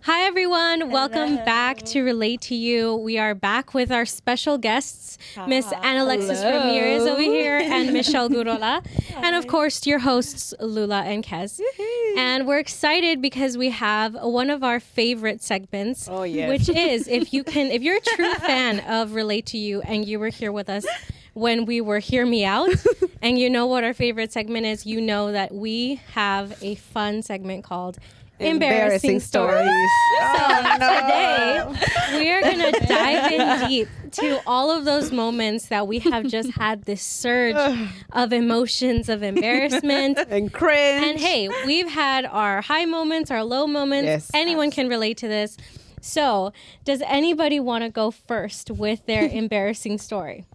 Hi, everyone. Welcome back to Relate to You. We are back with our special guests, Miss Analexis Ramirez over here and Michelle Gurola. And of course, your hosts, Lula and Kez. And we're excited because we have one of our favorite segments, which is if you're a true fan of Relate to You and you were here with us when we were Hear Me Out, and you know what our favorite segment is, you know that we have a fun segment called Embarrassing Stories. Today, we are going to dive in deep to all of those moments that we have just had this surge of emotions of embarrassment and cringe. And hey, we've had our high moments, our low moments. Yes. Anyone can relate to this. So, does anybody want to go first with their embarrassing story?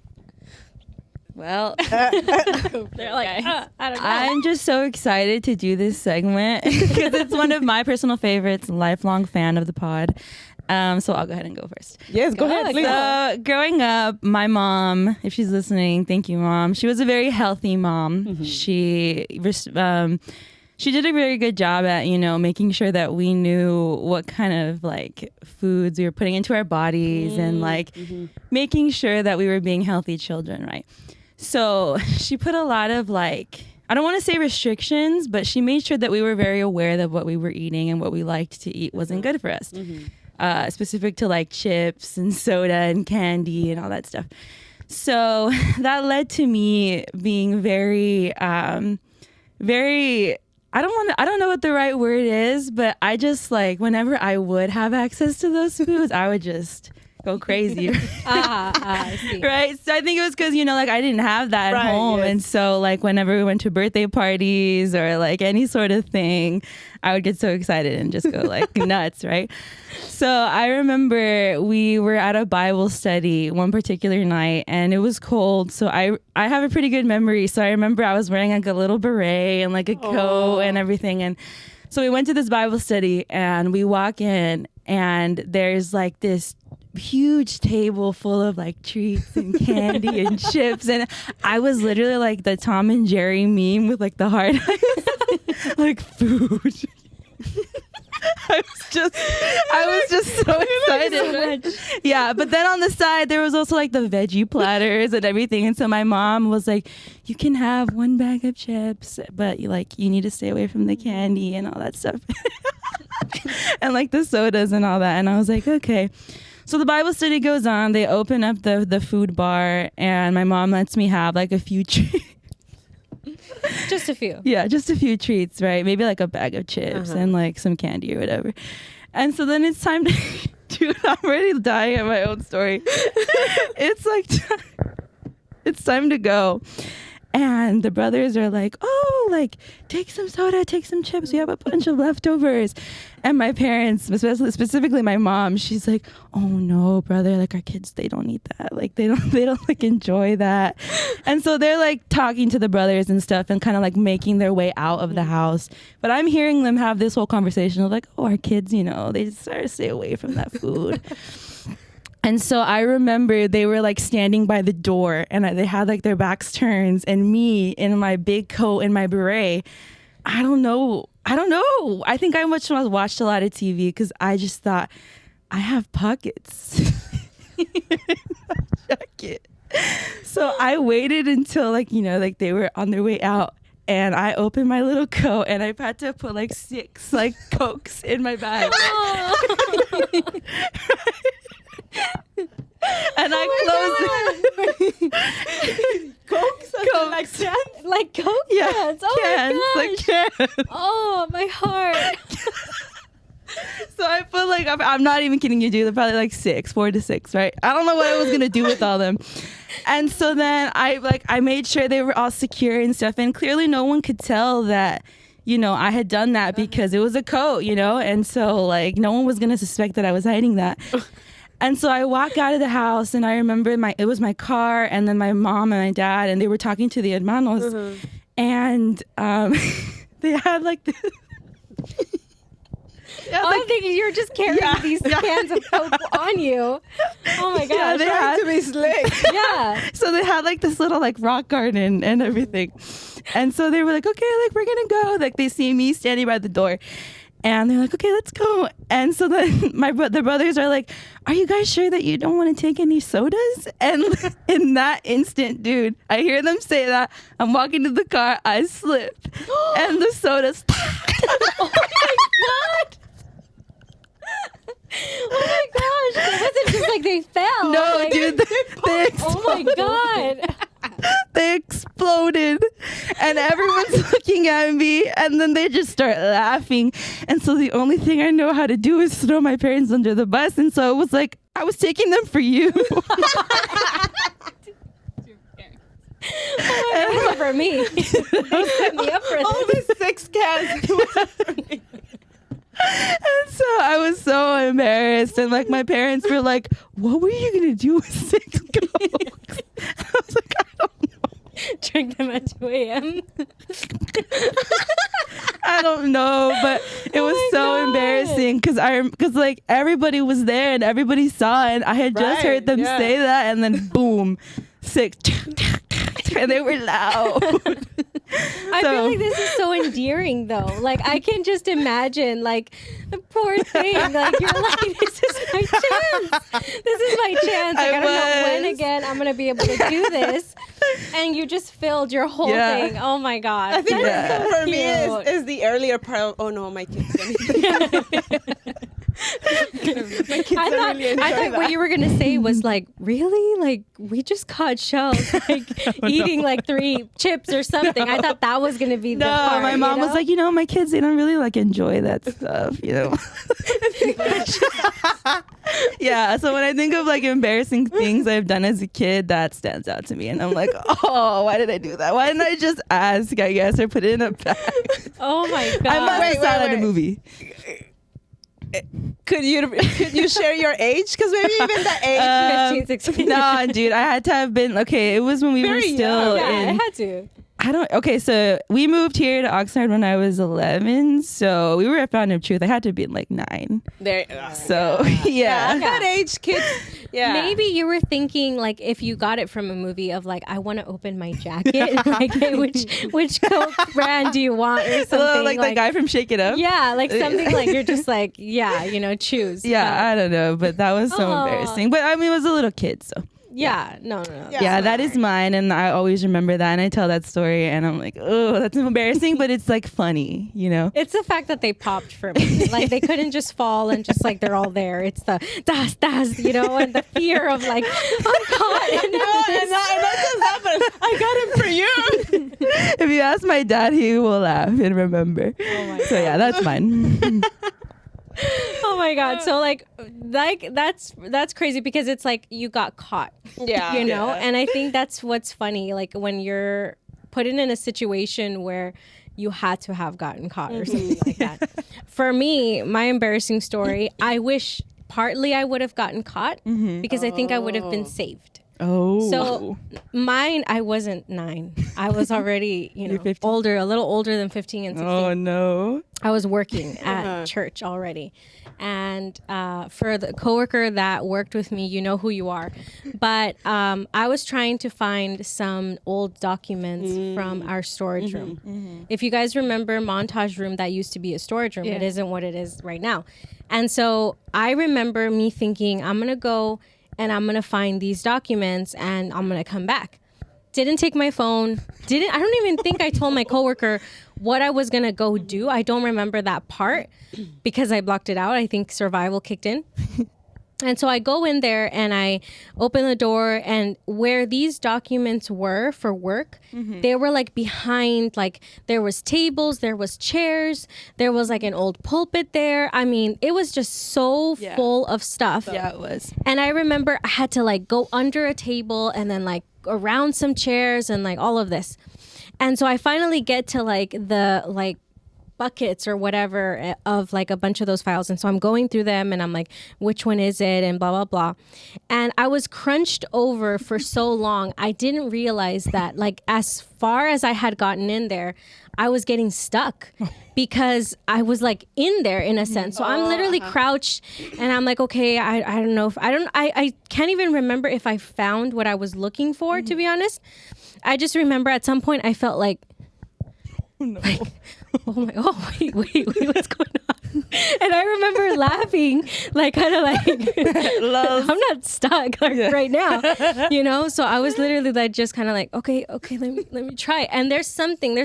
Well, they're like, I don't know. I'm just so excited to do this segment because it's one of my personal favorites, lifelong fan of the pod. So I'll go ahead and go first. Yes, go ahead. Please. So growing up, my mom, if she's listening, thank you, Mom. She was a very healthy mom. Mm-hmm. She did a very good job at, making sure that we knew what kind of like foods we were putting into our bodies and making sure that we were being healthy children, right? So she put a lot of I don't want to say restrictions, but she made sure that we were very aware that what we were eating and what we liked to eat wasn't good for us. Mm-hmm. Specific to chips and soda and candy and all that stuff. So that led to me being very, very, I don't know what the right word is, but I just whenever I would have access to those foods, I would just go crazy. I see. Right? So I think it was because, I didn't have that at home. Yes. And so whenever we went to birthday parties or any sort of thing, I would get so excited and just go nuts, right? So I remember we were at a Bible study one particular night and it was cold. So I have a pretty good memory. So I remember I was wearing a little beret and a coat and everything. And so we went to this Bible study and we walk in and there's this huge table full of treats and candy and chips, and I was literally the Tom and Jerry meme with the heart eyes, food. I was just so excited. So yeah, but then on the side there was also the veggie platters and everything, and so my mom was like, you can have one bag of chips, but you need to stay away from the candy and all that stuff. And the sodas and all that, and I was like, okay. So the Bible study goes on. They open up the food bar, and my mom lets me have a few treats. Just a few. Yeah, just a few treats, right? Maybe a bag of chips and some candy or whatever. And so then it's time to... Dude, I'm already dying at my own story. It's it's time to go. And the brothers are take some soda, take some chips. We have a bunch of leftovers. And my parents, specifically my mom, she's like, oh no, brother, our kids, they don't eat that. They don't enjoy that. And so they're talking to the brothers and stuff and kind of making their way out of the house. But I'm hearing them have this whole conversation of oh, our kids, they just try to stay away from that food. And so I remember they were standing by the door and they had their backs turned, and me in my big coat and my beret. I don't know. I think I watched a lot of TV because I just thought I have pockets in my jacket. So I waited until they were on their way out. And I opened my little coat and I had to put 6 Cokes in my bag. And I closed it. Cokes? Cokes? Coke Yeah, cans? Oh cans, my gosh. Cans. Oh, my heart. So I put I'm not even kidding you, dude. They're probably 4 to 6, right? I don't know what I was gonna do with all them. And so then I made sure they were all secure and stuff. And clearly no one could tell that, I had done that because it was a coat, And so no one was gonna suspect that I was hiding that. And so I walk out of the house and I remember it was my car and then my mom and my dad, and they were talking to the hermanos and they had this. I'm thinking you're just carrying these cans of Coke on you. Oh my gosh. Yeah, they had to be slick. Yeah. So they had this little rock garden and everything. And so they were okay, we're gonna go. They see me standing by the door. And they're like, okay, let's go. And so then the brothers are like, are you guys sure that you don't want to take any sodas? And in that instant, dude, I hear them say that. I'm walking to the car, I slip, and the sodas. Oh my God. Oh my gosh. It wasn't just like they fell. No, like, dude, they oh my God. They exploded, and everyone's looking at me, and then they just start laughing. And so the only thing I know how to do is throw my parents under the bus. And so it was like, I was taking them for you. Oh my God, for me. They set me up for All this. the 6 cans. And so I was so embarrassed, and like my parents were like, what were you gonna do with 6 Cokes? I was like, I don't know. Drink them at 2 a.m. I don't know, but it was my so God. embarrassing because like everybody was there and everybody saw it, and I had just heard them say that, and then boom, 6, and they were loud. I feel like this is so endearing, though. Like, I can just imagine, like, the poor thing. Like, you're like, this is my chance. This is my chance. Like, I don't know when again I'm going to be able to do this. And you just filled your whole thing. Oh, my God. I think That is so for me cute. is the earlier part of, oh no, my kids I thought what you were gonna say was like, really? Like, we just caught shells like eating like 3 chips or something. I thought that was gonna be the part, my mom was like, my kids, they don't really like enjoy that stuff, Yeah, so when I think of like embarrassing things I've done as a kid, that stands out to me, and I'm like, oh, why did I do that? Why didn't I just ask, I guess, or put it in a bag? Oh my God. I must have saw that in a wait. movie. Could you share your age? Because maybe even the age. 15, 16. No, dude, I had to have been, okay, it was when we were Very still young. Yeah, I in, had to. so we moved here to Oxnard when I was 11, so we were at Fountain of Truth. I had to be like 9. There. So, yeah. At that age, kids. Yeah. Maybe you were thinking like if you got it from a movie of like I want to open my jacket, like hey, which Coke brand do you want or something Like the guy from Shake It Up. Yeah, like something like you're just like choose. Yeah, I don't know, but that was so Aw. embarrassing. But I mean, it was a little kid, so. Yeah, no. Yeah, that is mine, and I always remember that, and I tell that story, and I'm like, oh, that's embarrassing, but it's like funny, It's the fact that they popped for me. Like they couldn't just fall and just like they're all there. It's the das, and the fear of like I'm caught. And not just that, but I got it for you. If you ask my dad, he will laugh and remember. Oh my So yeah, that's mine. Oh my God. So like that's crazy because it's like you got caught. Yeah. And I think that's what's funny, like when you're put in a situation where you had to have gotten caught or something like that. For me, my embarrassing story, I wish partly I would have gotten caught because I think I would have been saved. Oh. So mine, I wasn't 9. I was already, older, a little older than 15 and 16. Oh no. I was working at church already. And for the coworker that worked with me, you know who you are. But I was trying to find some old documents from our storage room. If you guys remember Montage Room, that used to be a storage room. It isn't what it is right now. And so I remember me thinking, I'm going to go and I'm going to find these documents and I'm going to come back. Didn't take my phone. I don't even think I told my coworker what I was going to go do. I don't remember that part because I blocked it out. I think survival kicked in. And so I go in there and I open the door, and where these documents were for work, they were like behind, like there was tables, there was chairs, there was like an old pulpit there. I mean, it was just so full of stuff. Yeah, it was. And I remember I had to like go under a table and then like around some chairs and like all of this. And so I finally get to like the like buckets or whatever of like a bunch of those files. And so I'm going through them and I'm like, which one is it? And blah, blah, blah. And I was crunched over for so long. I didn't realize that like as far as I had gotten in there, I was getting stuck because I was like in there in a sense. So I'm literally crouched and I'm like, okay, I don't know if I can't even remember if I found what I was looking for, to be honest. I just remember at some point I felt like, No. like, wait, what's going on? And I remember laughing, like kind of like, I'm not stuck like, right now, you know? So I was literally like, just kind of like, okay, let me try. And there's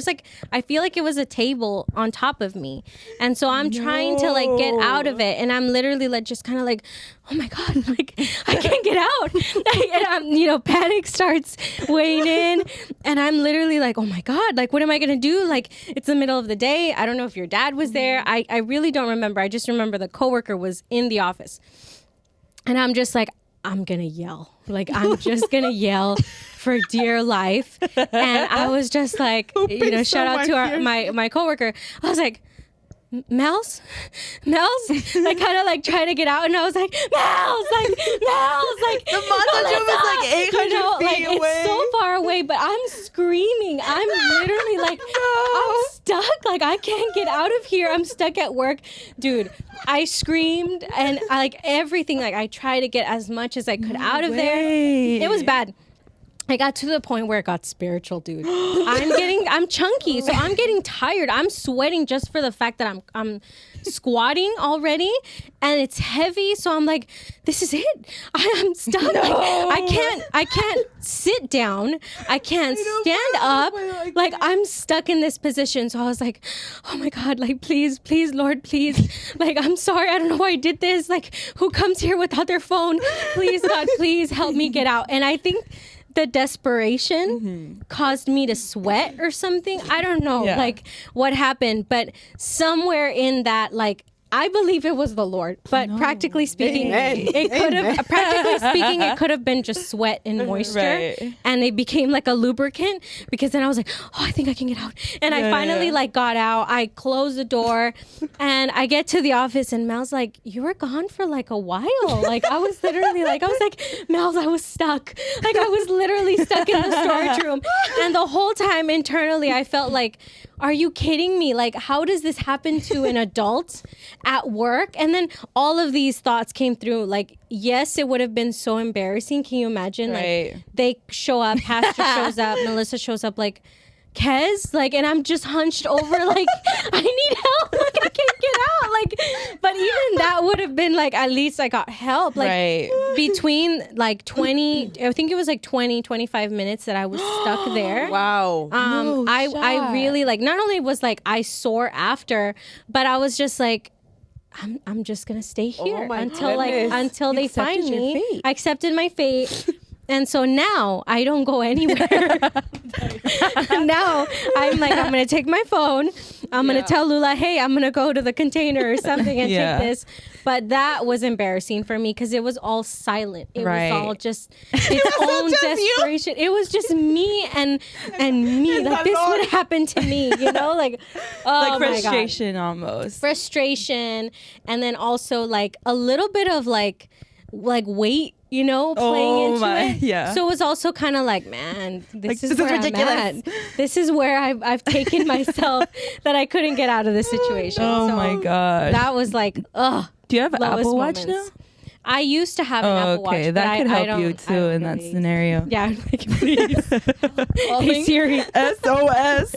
like, I feel like it was a table on top of me. And so I'm trying to like get out of it. And I'm literally like, just kind of like, oh my God, like I can't get out. And I'm, panic starts weighing in. And I'm literally like, oh my God, like, what am I going to do? Like, it's the middle of the day. I don't know if your dad was there. I really don't remember. I just remember the coworker was in the office. And I'm just like, I'm going to yell. Like, I'm just going to yell for dear life. And I was just like, shout out to my coworker. I was like, Mel's, I kind of like trying to get out, and I was like, Mel's, like the massage room is like 800 feet away. It's so far away, but I'm screaming. I'm literally like, I'm stuck. Like, I can't get out of here. I'm stuck at work, dude. I screamed and like everything. Like, I tried to get as much as I could out of there. It was bad. I got to the point where it got spiritual, dude. I'm chunky, so I'm getting tired. I'm sweating just for the fact that I'm squatting already, and it's heavy. So I'm like, this is it. I'm stuck. No. Like, I can't sit down. I can't stand up. Like, I'm stuck in this position. So I was like, oh my God, like, please, Lord, please. Like, I'm sorry. I don't know why I did this. Like, who comes here without their phone? Please, God, please help me get out. And I think the desperation caused me to sweat or something. I don't know, like what happened, but somewhere in that, like, I believe it was the Lord, but practically speaking, it could have been just sweat and moisture, and it became like a lubricant, because then I was like, oh, I think I can get out, and I finally like got out. I closed the door, and I get to the office, and Mel's like, you were gone for like a while. Like, I was literally like, Mel's, I was stuck. Like, I was literally stuck in the storage room, and the whole time internally, I felt like, are you kidding me? Like, how does this happen to an adult at work? And then all of these thoughts came through. Like, yes, it would have been so embarrassing. Can you imagine? Like, they show up, Pastor shows up, Melissa shows up, like, Kez, like, and I'm just hunched over, like, I need help, like, I can't get out, like, but even that would have been, like, at least I got help, like, between, like, 20, I think it was, like, 25 minutes that I was stuck there. Wow. I really, like, not only was, like, I sore after, but I was just, like, I'm just gonna stay here until they find me. I accepted my fate. And so now I don't go anywhere. Now I'm like, I'm going to take my phone. I'm going to tell Lula, hey, I'm going to go to the container or something and take this. But that was embarrassing for me because it was all silent. It was all just its own desperation. It was just me and me. Like, this would happen to me, like, oh, like frustration almost. Frustration. And then also like a little bit of like weight, playing into it. Yeah. So it was also kind of like, man, this is where ridiculous. I'm at. This is where I've taken myself that I couldn't get out of this situation. Oh my God. That was like, ugh. Do you have an Apple Watch now? I used to have an Apple Watch. Okay, that could help you too in that scenario. Yeah, like, please. Hey Siri, SOS.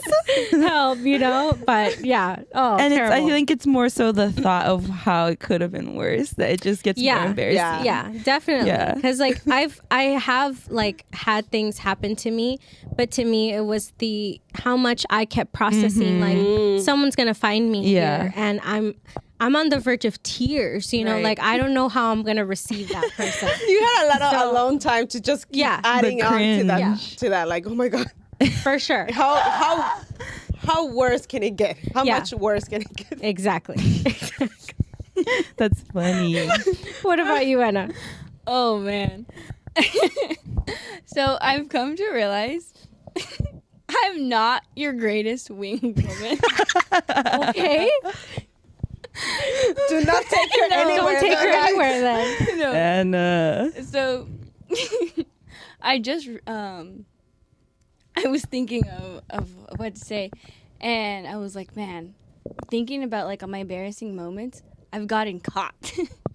Help, but yeah. Oh, and terrible. I think it's more so the thought of how it could have been worse that it just gets more embarrassing. Yeah, definitely. Yeah. Because like I have like had things happen to me, but to me it was how much I kept processing like someone's gonna find me here, and I'm on the verge of tears, like I don't know how I'm gonna receive that person. You had a lot of alone time to just keep adding on to that. Like, oh my God, for sure. How worse can it get? How much worse can it get? Exactly. That's funny. What about you, Anna? Oh man. So I've come to realize I'm not your greatest wing woman. Okay. Do not take her anywhere. Don't take her anywhere then. No. And so I just I was thinking of what to say, and I was like, man, thinking about like on my embarrassing moments, I've gotten caught.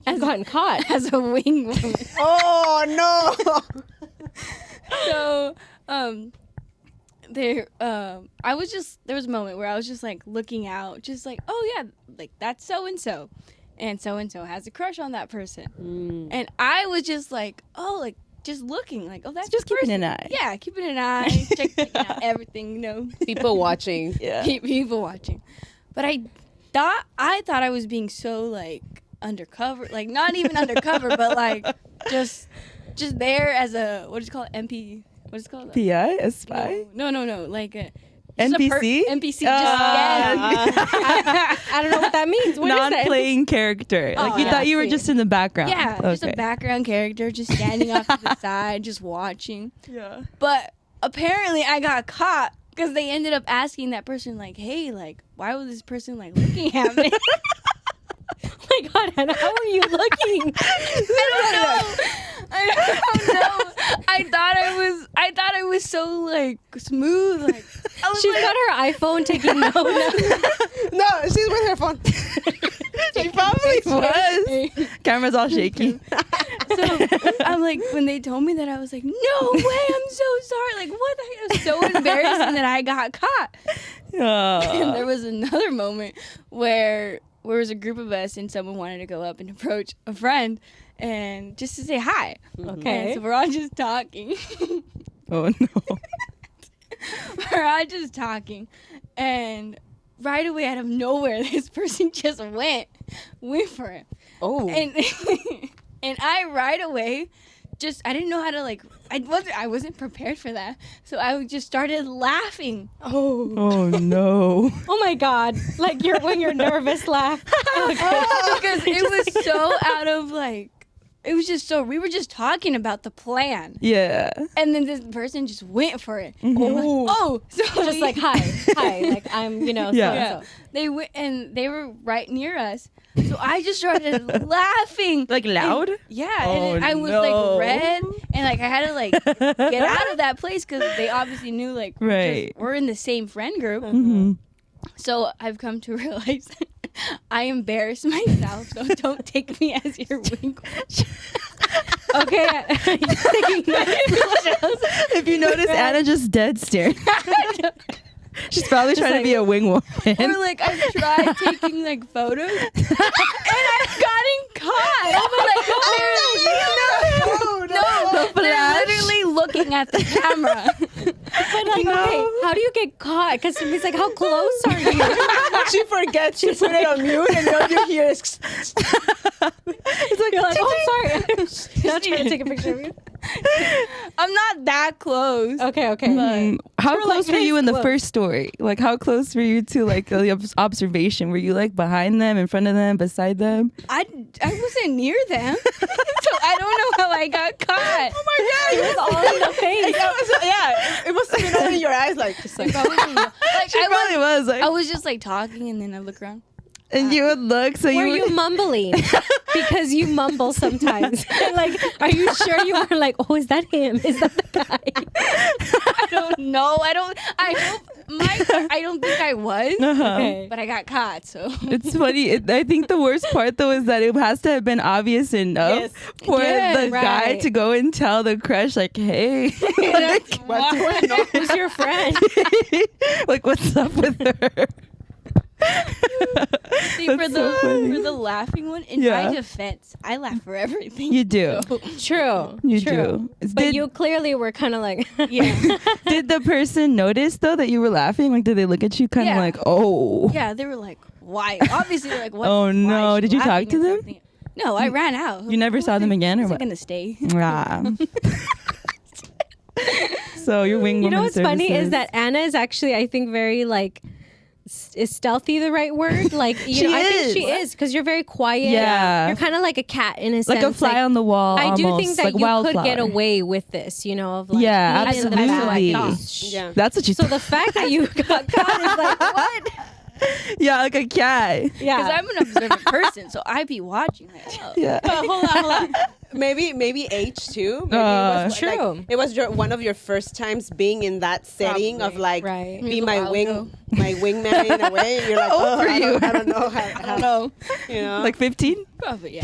I've gotten caught as a wing woman. Oh no. So there was a moment where I was just like looking out, just like, oh yeah, like that's so and so has a crush on that person, and I was just like, oh, like just looking, like, oh, that's just keeping an eye. Yeah, keeping an eye, checking out everything, you know. People watching. Yeah. People watching. But I thought I was being so like undercover, like not even undercover, but like just there as a, what is it called, MP? What is it called? PI, a spy? No, like a NPC? NPC. I don't know what that means. What is that? Non-playing character. Like you thought you were just in the background. Yeah, just a background character, just standing off to the side, just watching. Yeah. But apparently I got caught because they ended up asking that person, like, hey, like, why was this person like looking at me? Oh my God, Anna, how are you looking? I don't know. I thought I was so like smooth. Like She's got her iPhone taking notes. No, she's with her phone. She probably was. Camera's all shaky. So I'm like, when they told me that, I was like, no way, I'm so sorry. Like, what the heck? It was so embarrassing that I got caught. And there was another moment where there was a group of us and someone wanted to go up and approach a friend and just to say hi. Okay. And so we're all just talking. Oh no. We're all just talking. And right away, out of nowhere, this person just went for it. Oh. And and I right away I didn't know how to like, I wasn't prepared for that. So I just started laughing. Oh no. Oh my God. Like when you're nervous, laugh. Because it was so out of like, it was just so, we were just talking about the plan. Yeah. And then this person just went for it. Mm-hmm. And I'm like, oh. So Just like, hi, like I'm, Yeah. so-and-so. They went and they were right near us. So I just started laughing. Like loud? And I was no. like red, and like I had to like get out of that place because they obviously knew like we're in the same friend group. Mm-hmm. So I've come to realize that I embarrass myself. So don't take me as your wing. Okay. If you notice, Anna just dead staring. She's probably trying to be a wing woman. Or like I tried taking like photos, and I've gotten caught. No, they're literally looking at the camera. But like, okay, how do you get caught? Because it's like, how close are you? She forgets to put it on mute, and all you hear is. It's like, you're like, oh, I'm sorry. Not trying to take a picture of you. I'm not that close. Okay. How close were you in the close. first story? Like, how close were you to like the observation? Were you like behind them, in front of them, beside them? I wasn't near them, so I don't know how I got caught. Oh my God! It was all in the face. It must have been all in your eyes, like just like. Probably was like, I was just like talking, and then I look around. and you would look. So Were you you mumbling? Because you mumble sometimes. Like, are you sure you were like, oh, is that him? Is that the guy? I don't know. I don't think I was, Okay. but I got caught. So It's funny. I think the worst part though is that it has to have been obvious enough for the guy right. to go and tell the crush, like, hey, What's going on? Who's your friend? like, what's up with her? see, That's so funny. for the laughing one, in Yeah. my defense, I laugh for everything. You do. So, True. You True. do. But you clearly were kind of like, yeah, Did the person notice though that you were laughing? Like, did they look at you kind of Yeah. like, oh? yeah. They were like, "Why?" Obviously, they're like, "What?" Oh, why no. is she Did you talk laughing to at them? something? No, I ran out. You never saw them again, or I what? wasn't gonna stay. Ah. So your wing you know woman what's funny is services. that Anna is actually, I think, very like, is stealthy the right word? Like, you She know, I think is. she is because you're very quiet. Yeah. You're kind of like a cat in a sense. like a fly on the wall. I do almost, think that like you wildflower. could get away with this, you know, of like, Yeah, being in the absolutely. back. Yeah. That's what you. So the fact that you got caught is like, what? Yeah, like a cat. Yeah. Because I'm an observant person, so I be watching. Like, oh. Yeah. Hold on. maybe age too. Maybe true. Like, it was one of your first times being in that setting of like be my wingman in a way. You're like, I don't know. I don't know. You know, like 15. Probably, yeah.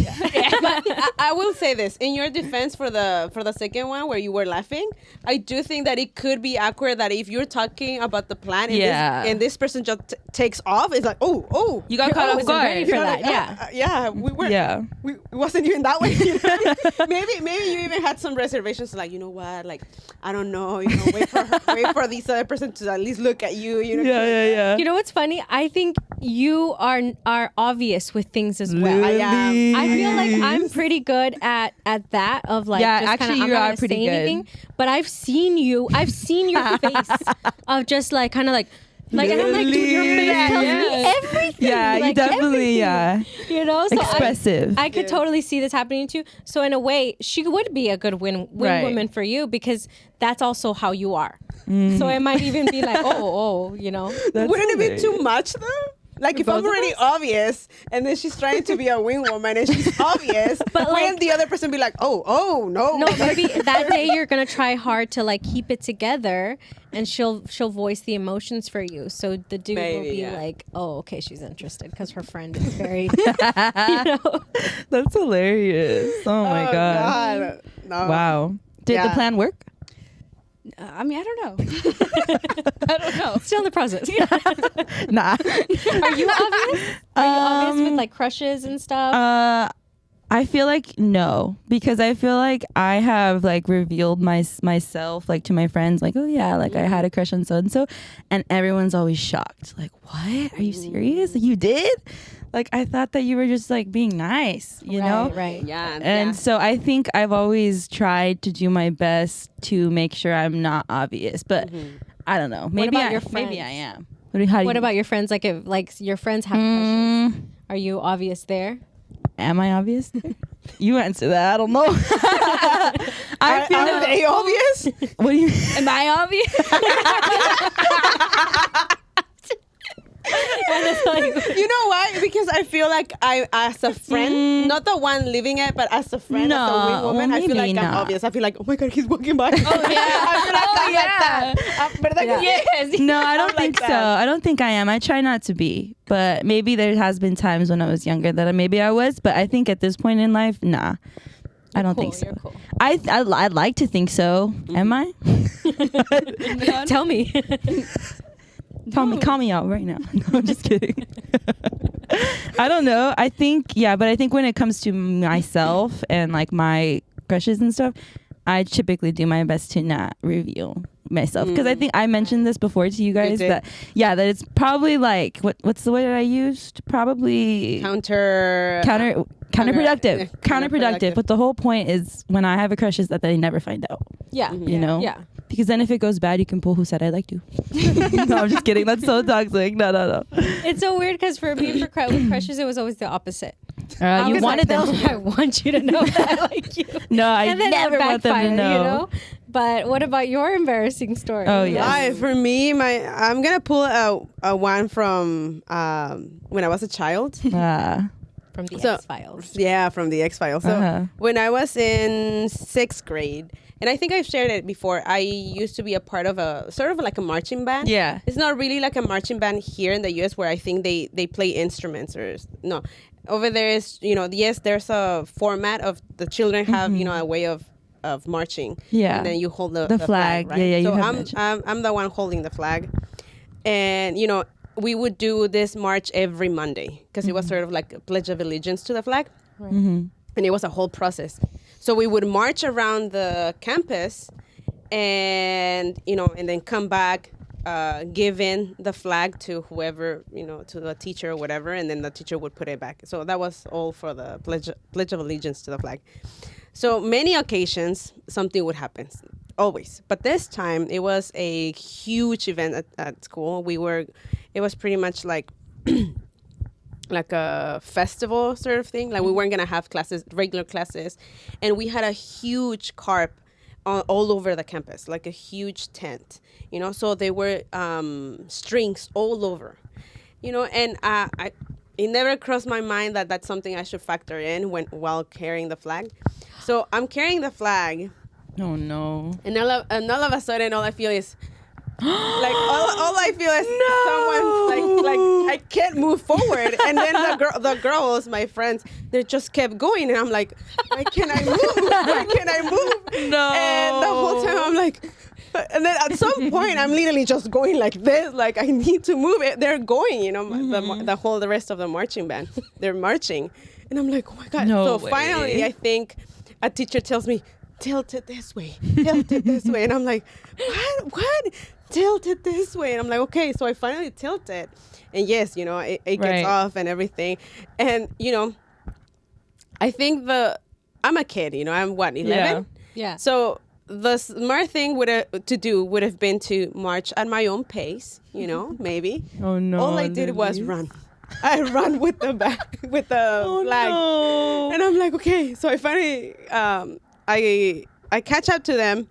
But I will say this in your defense for the second one where you were laughing. I do think that it could be awkward that if you're talking about the plan and this person just takes off, it's like you got caught off guard ready for that. We were it wasn't even that way. You know? maybe you even had some reservations like, you know what, like I don't know, you know, wait for this other person to at least look at you, you know. Yeah. You know what's funny? I think you are obvious with things as well. Really? I feel like I'm pretty good at that of like just actually kinda, you I'm are not pretty say good. anything, but I've seen your face of just like kind of like and I'm like, dude, your face tells me everything. Yeah, like, you definitely everything. You know, so expressive. I could totally see this happening too. So in a way, she would be a good win woman for you because that's also how you are. So it might even be like, you know. Wouldn't it be too much though? Like if I'm already obvious and then she's trying to be a wing woman and she's obvious, but wouldn't the other person be like, no. No, maybe that day you're gonna try hard to like keep it together and she'll voice the emotions for you. So the dude will be like, oh, okay, she's interested because her friend is very you know. That's hilarious. Oh my God. No. Wow. Did the plan work? I mean, I don't know. Still in the process. Nah. Are you obvious? Are you obvious with like crushes and stuff? I feel like no, because I feel like I have like revealed myself like to my friends, like, oh yeah, like I had a crush on so and so, and everyone's always shocked, like, what? Are you serious? You did? Like I thought that you were just like being nice, you know? Right. Yeah. And so I think I've always tried to do my best to make sure I'm not obvious, but I don't know. Maybe about your friends? Maybe I am. What about your friends? Like if like your friends have crushes, are you obvious there? Am I obvious? You answer that. I don't know. Are they obvious? What do you mean? Am I obvious? You know why? Because I feel like I, as a friend, not the one living it, but as a friend, as a wing woman, I feel like I'm obvious. I feel like, oh my God, he's walking by. Oh yeah. I feel like I'm like that. Yes. No, I don't I'm think like so. that. I don't think I am. I try not to be, but maybe there has been times when I was younger that maybe I was. But I think at this point in life, nah, I don't think so. You're cool. I'd like to think so. Am I? Tell me. Call me out right now. No, I'm just kidding. I don't know. I think when it comes to myself and like my crushes and stuff, I typically do my best to not reveal myself because I think I mentioned this before to you guys that it's probably like what's the word that I used? Probably counterproductive. But the whole point is when I have a crush is that they never find out. Yeah. You know? Yeah. Because then if it goes bad, you can pull who said I liked you. No, I'm just kidding. That's so toxic. No. It's so weird because for me, with crushes, it was always the opposite. You wanted them to I want you to know that I like you. No, I And then never want them to know. You know? But what about your embarrassing story? Oh, yeah. For me, I'm going to pull a one from when I was a child. From the X-Files. Yeah, from the X-Files. So when I was in 6th grade, and I think I've shared it before, I used to be a part of a sort of like a marching band. Yeah. It's not really like a marching band here in the U.S. where I think they play instruments or no. Over there is, yes, there's a format of the children have, a way of marching. Yeah. And then you hold the flag, right? Yeah. So I'm the one holding the flag. And, we would do this march every Monday because it was sort of like a pledge of allegiance to the flag. Right. And it was a whole process. So we would march around the campus and, and then come back, give in the flag to whoever, to the teacher or whatever, and then the teacher would put it back. So that was all for the pledge of allegiance to the flag. So many occasions, something would happen, always. But this time, it was a huge event at school. It was pretty much like like a festival sort of thing. Like we weren't gonna have classes, regular classes, and we had a huge carp all over the campus, like a huge tent. So there were strings all over, and it never crossed my mind that that's something I should factor in while carrying the flag. So I'm carrying the flag, Oh no. and all of a sudden, all I feel is like all I feel is someone like I can't move forward, and then the girls, my friends, they just kept going, and I'm like, why can't I move? Why can't I move? No. And the whole time I'm like, and then at some point I'm literally just going like this, like I need to move it. They're going, you know, the rest of the marching band, they're marching, and I'm like, oh my god. No so way. finally, I think a teacher tells me, tilt it this way, and I'm like, what? Tilt it this way, and I'm like, okay. So I finally tilt it, and yes, you know, it gets Right. off and everything, and you know, I think I'm a kid, you know, I'm what, 11? Yeah. So the smart thing would have been to march at my own pace, you know, maybe. Oh no. All I did was run. I run with the flag, No. and I'm like, okay. So I finally, I catch up to them,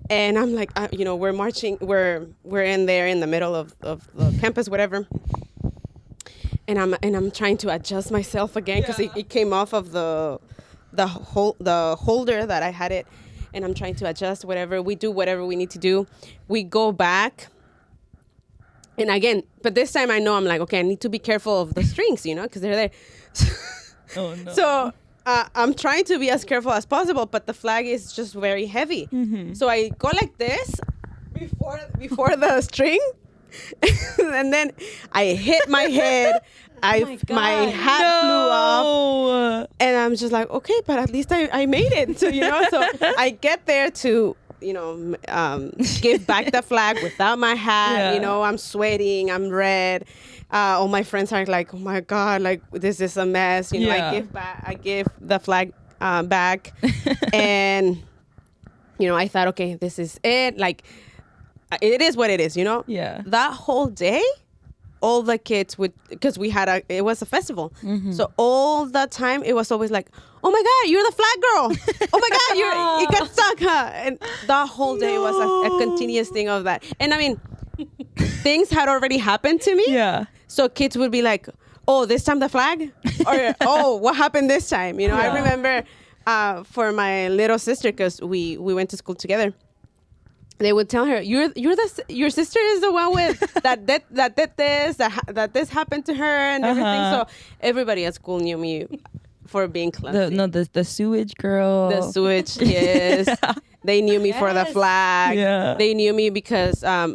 and I'm like, you know, we're marching, we're in there in the middle of the campus, whatever. And I'm trying to adjust myself again because it came off of the holder that I had it, and I'm trying to adjust whatever. We do whatever we need to do. We go back. And again, but this time I know I'm like, okay, I need to be careful of the strings, you know, because they're there. Oh no. So I'm trying to be as careful as possible, but the flag is just very heavy. Mm-hmm. So I go like this before the string, and then I hit my head. My hat flew off, and I'm just like, okay, but at least I made it. So you know, so I get there to, you know, give back the flag without my hat. Yeah. You know, I'm sweating, I'm red. All my friends are like, oh my god, like this is a mess. You know, Yeah. I give the flag back, and you know, I thought, okay, this is it. Like, it is what it is. You know. Yeah. That whole day, all the kids would, because it was a festival. Mm-hmm. So all the time it was always like, oh my god, you're the flag girl. Oh my god, you got stuck, huh? And the whole day was a continuous thing of that. And I mean, things had already happened to me. Yeah. So kids would be like, oh, this time the flag? Or, oh, what happened this time? You know, Yeah. I remember for my little sister, because we went to school together, they would tell her, your sister is the one with that this happened to her and everything. So everybody at school knew me for being clumsy. The sewage girl. The sewage, yes. They knew me for the flag. Yeah. They knew me because a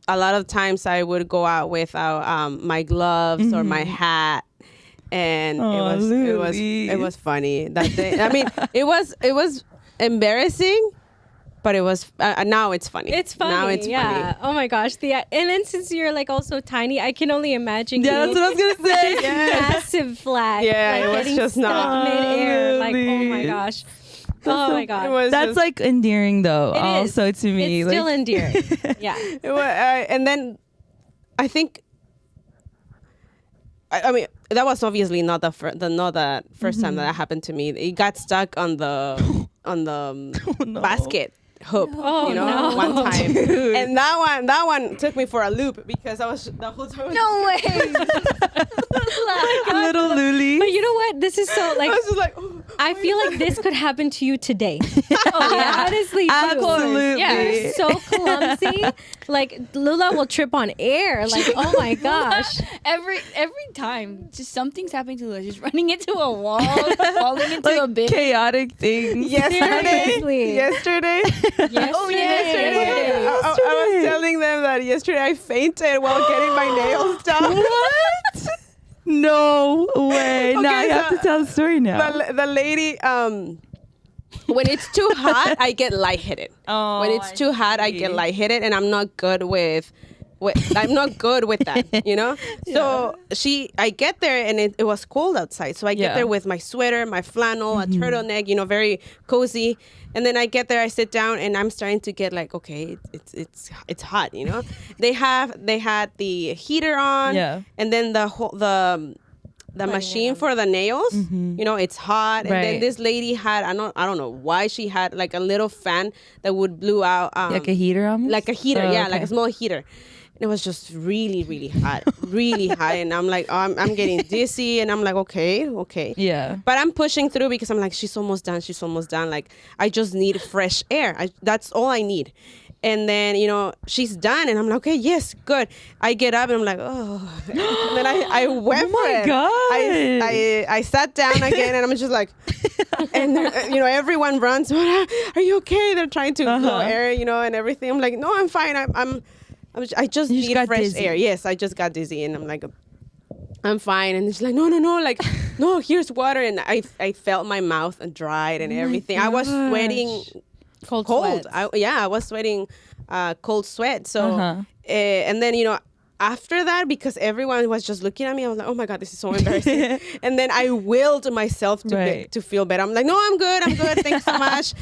lot of times I would go out without my gloves or my hat. And it was funny that day. I mean, it was embarrassing. But it was now it's funny. It's funny. Now it's funny. Oh my gosh. And then since you're like also tiny, I can only imagine. Yeah, that's what I was gonna say. Massive flag. Yeah, like, it was getting just stuck not midair. Like, oh really. my gosh. Oh my god. It was That's just, like endearing though. It is. Also to me, It's like, still endearing. Yeah. it was, and then I think. I mean, that was obviously not the first time that happened to me. It got stuck on the basket hook, Oh, you know, no. one time. Dude. And that one took me for a loop because I was the whole time. No way. little Luli. But you know what? This is so like I was just like, oh, I feel like this could happen to you today. Oh yeah, honestly, Absolutely. Yeah, you're so clumsy. Like Lula will trip on air. Like, oh my gosh. every time, just something's happening to Lula. She's running into a wall, falling into a Like bin. chaotic things. Seriously. yesterday. Oh, Yesterday, I was telling them that yesterday I fainted while getting my nails done. What? No way. Now Okay, you have so to tell the story now. The lady, when it's too hot, I get lightheaded. Oh, when it's too hot, I get lightheaded, and I'm not good with that, you know? So I get there and it was cold outside. So I get there with my sweater, my flannel, a turtleneck, you know, very cozy. And then I get there, I sit down, and I'm starting to get like, okay, it's hot, you know? They had the heater on, and then the machine for the nails, you know, it's hot. And then this lady had, I don't know why she had like a little fan that would blow out. Like a heater almost? Like a heater, like a small heater. It was just really, really hot, really hot. And I'm like, oh, I'm getting dizzy. And I'm like, okay. Yeah. But I'm pushing through because I'm like, she's almost done. Like, I just need fresh air. That's all I need. And then, she's done. And I'm like, okay, yes, good. I get up and I'm like, oh. And then I went for it. Oh, my God. I sat down again and I'm just like, and everyone runs. Are you okay? They're trying to blow air, and everything. I'm like, no, I'm fine. I just need fresh air. Yes, I just got dizzy, and I'm like, I'm fine. And it's like, no, like, no, here's water. And I felt my mouth dried and everything. I was sweating cold. I was sweating cold sweat. So, and then, after that, because everyone was just looking at me, I was like, oh my God, this is so embarrassing. And then I willed myself to feel better. I'm like, no, I'm good. Thanks so much.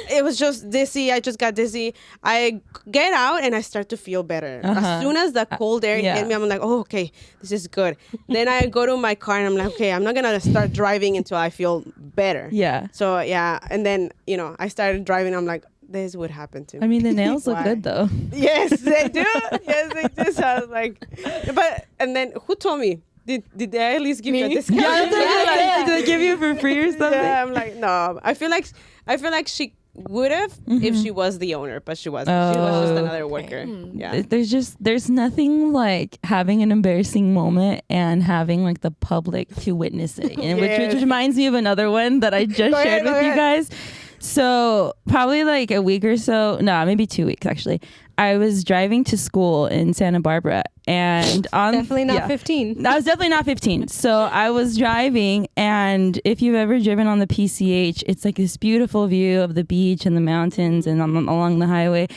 It was just dizzy. I just got dizzy. I get out and I start to feel better. As soon as the cold air hit me, I'm like, oh, okay, this is good. Then I go to my car and I'm like, okay, I'm not going to start driving until I feel better. Yeah. So, yeah. And then, I started driving. I'm like, this would happen to me. I mean, the nails look good though. Yes, they do. So I was like, and then who told me? Did they at least give you a discount? Yeah, did they give you for free or something? Yeah, I'm like, no. I feel like she would have if she was the owner, but she wasn't. She was just another worker. Yeah. There's nothing like having an embarrassing moment and having like the public to witness it, and which reminds me of another one that I just shared with you guys. So probably like a week or so, maybe 2 weeks actually. I was driving to school in Santa Barbara, and definitely not 15. I was definitely not 15. So I was driving, and if you've ever driven on the PCH, it's like this beautiful view of the beach and the mountains and along the highway.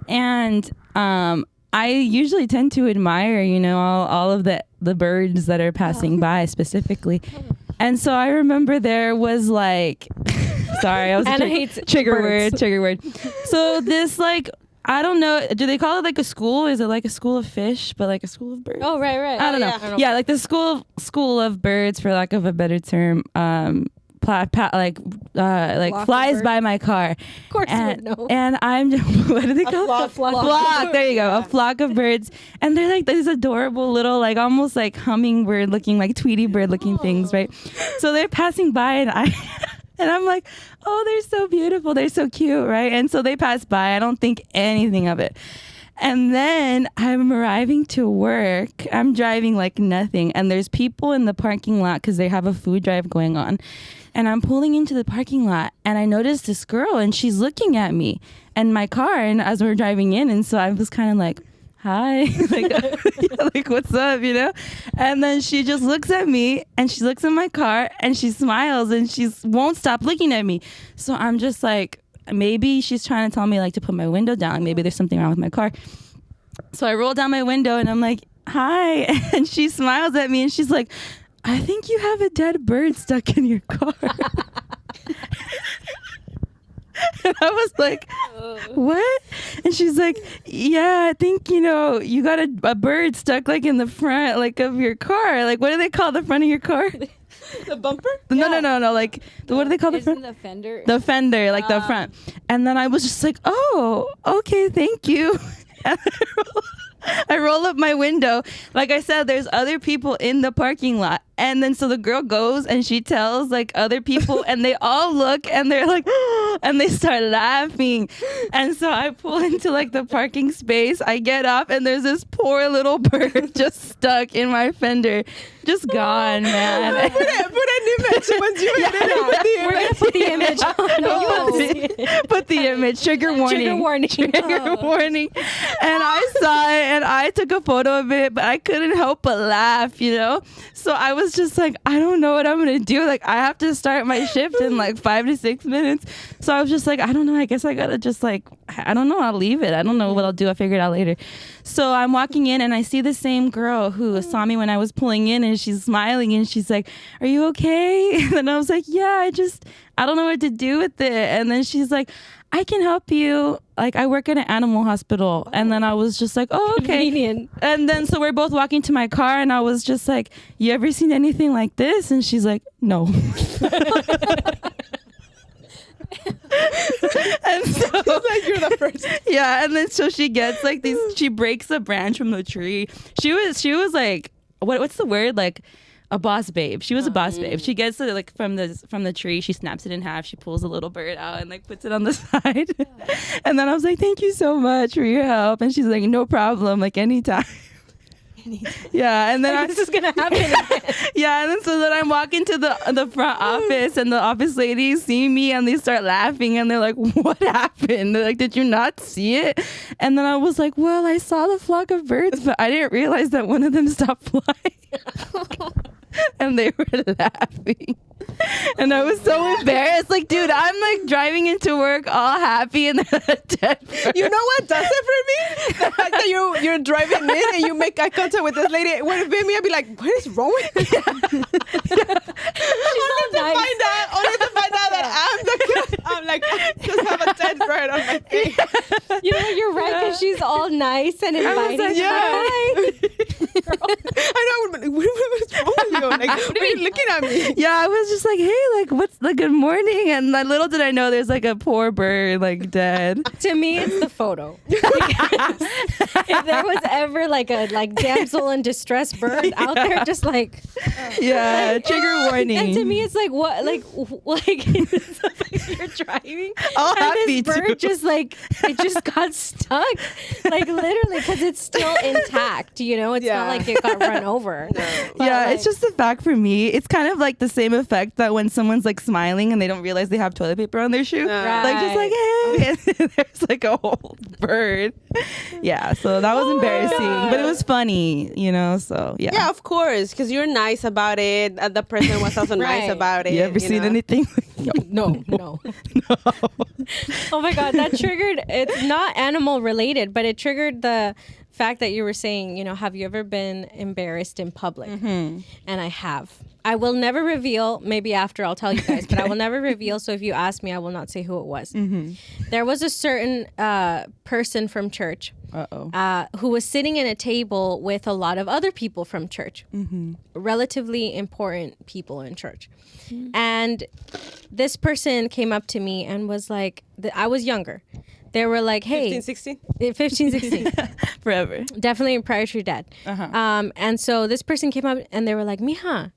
And I usually tend to admire, all of the birds that are passing by specifically. And so I remember there was like, sorry, I was Anna hates trigger birds. word. So this like, I don't know, do they call it like a school? Is it like a school of fish, but like a school of birds? Oh, right. I don't know. Yeah, like the school of birds, for lack of a better term, flies by my car. Of course you would know. And I'm what do they call it? Flock. There you go. A flock of birds. And they're like these adorable little, like almost like hummingbird looking, like Tweety bird looking things, right? So they're passing by, and I'm like, oh, they're so beautiful. They're so cute, right? And so they pass by. I don't think anything of it. And then I'm arriving to work. I'm driving like nothing. And there's people in the parking lot because they have a food drive going on. And I'm pulling into the parking lot, and I noticed this girl, and she's looking at me and my car, and as we're driving in. And so I was kind of like, hi, like what's up, And then she just looks at me, and she looks at my car, and she smiles, and she won't stop looking at me. So I'm just like, maybe she's trying to tell me like to put my window down. Maybe there's something wrong with my car. So I roll down my window, and I'm like, hi. And she smiles at me, and she's like, I think you have a dead bird stuck in your car. And I was like, what? And she's like, yeah, I think, you got a bird stuck like in the front, like of your car. Like, what do they call the front of your car? The bumper? No. Like, what do they call the front? The fender. The fender, like the front. And then I was just like, oh, okay, thank you. And I roll up my window. Like I said, there's other people in the parking lot. And then so the girl goes and she tells like other people, and they all look, and they're like, and they start laughing. And so I pull into like the parking space. I get up, and there's this poor little bird just stuck in my fender. Just gone, man. Put an image once you get it. We're going to put the image on. No. Put the image. Trigger warning. Trigger warning. And I saw it, and I took a photo of it, but I couldn't help but laugh, So I was just like, I don't know what I'm going to do. Like, I have to start my shift in like 5 to 6 minutes. So I was just like, I don't know. I guess I got to just like, I don't know. I'll leave it. I don't know what I'll do. I'll figure it out later. So I'm walking in, and I see the same girl who saw me when I was pulling in, and she's smiling, and she's like, are you okay? And I was like, yeah, I don't know what to do with it. And then she's like, I can help you. Like, I work at an animal hospital. And then I was just like, oh, okay. Convenient. And then so we're both walking to my car, and I was just like, you ever seen anything like this? And she's like, no. And so It's like you're the first. Yeah, and then so she gets like these. She breaks a branch from the tree. She was like, what's the word, like a boss babe. She was a boss babe. She gets it like from the tree. She snaps it in half. She pulls a little bird out and like puts it on the side. And then I was like, thank you so much for your help. And she's like, no problem, like anytime. Yeah, and then This is gonna happen again. yeah, and then so then I walk into the front office, and the office ladies see me and they start laughing, and they're like, "What happened?" They're like, "Did you not see it?" And then I was like, "Well, I saw the flock of birds, but I didn't realize that one of them stopped flying." And they were laughing. And I was so embarrassed. Like, dude, I'm like driving into work all happy, and they're dead bird. You know what does it for me? The fact that you're driving in and you make eye contact with this lady. When it bit me, I'd be like, what is wrong with you? Only to find out that I'm the guy. I'm like, I just have a dead bird on my face. You know, you're right, because she's all nice and inviting. like, yeah. Hi. I know. What's wrong with you? Like, what are you looking at me? Yeah, I was just like, hey, like, what's the good morning? And like, little did I know there's like a poor bird, like, dead. To me, it's the photo. Because if there was ever like a damsel in distress bird out there, just like, Yeah, trigger warning. and to me, it's like what, like you're driving, All and happy this bird too. just like it just got stuck, like literally, because it's still intact. You know, it's not Yeah. like it got run over. But, Yeah, like, it's just the fact for me. It's kind of like the same effect that when someone's like smiling and they don't realize they have toilet paper on their shoe. Like, just like, hey, and there's like a whole bird. Yeah, so that was embarrassing, but it was funny, you know, so yeah. Yeah, of course, because you're nice about it. The person was also nice Right. about it. You ever seen know? anything? no. Oh my God, that triggered, it's not animal related, but it triggered the fact that you were saying, you know, have you ever been embarrassed in public? And I have. I will never reveal, maybe after I'll tell you guys, but I will never reveal. So if you ask me, I will not say who it was. There was a certain person from church who was sitting at a table with a lot of other people from church, relatively important people in church. And this person came up to me and was like, I was younger. They were like, hey. 15, 15, 16. Forever. Definitely prior to your dad. And so this person came up and they were like, Mija,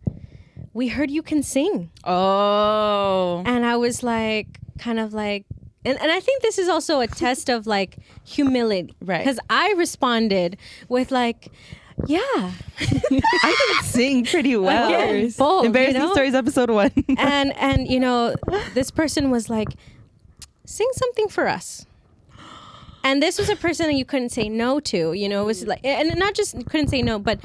we heard you can sing. Oh. And I was like, kind of like, and I think this is also a test of like humility. Right. Because I responded with like, yeah. I can sing pretty well. Again, bold, Embarrassing you know? Stories episode 1. and you know, this person was like, sing something for us. And this was a person that you couldn't say no to, you know. It was like, and not just couldn't say no, but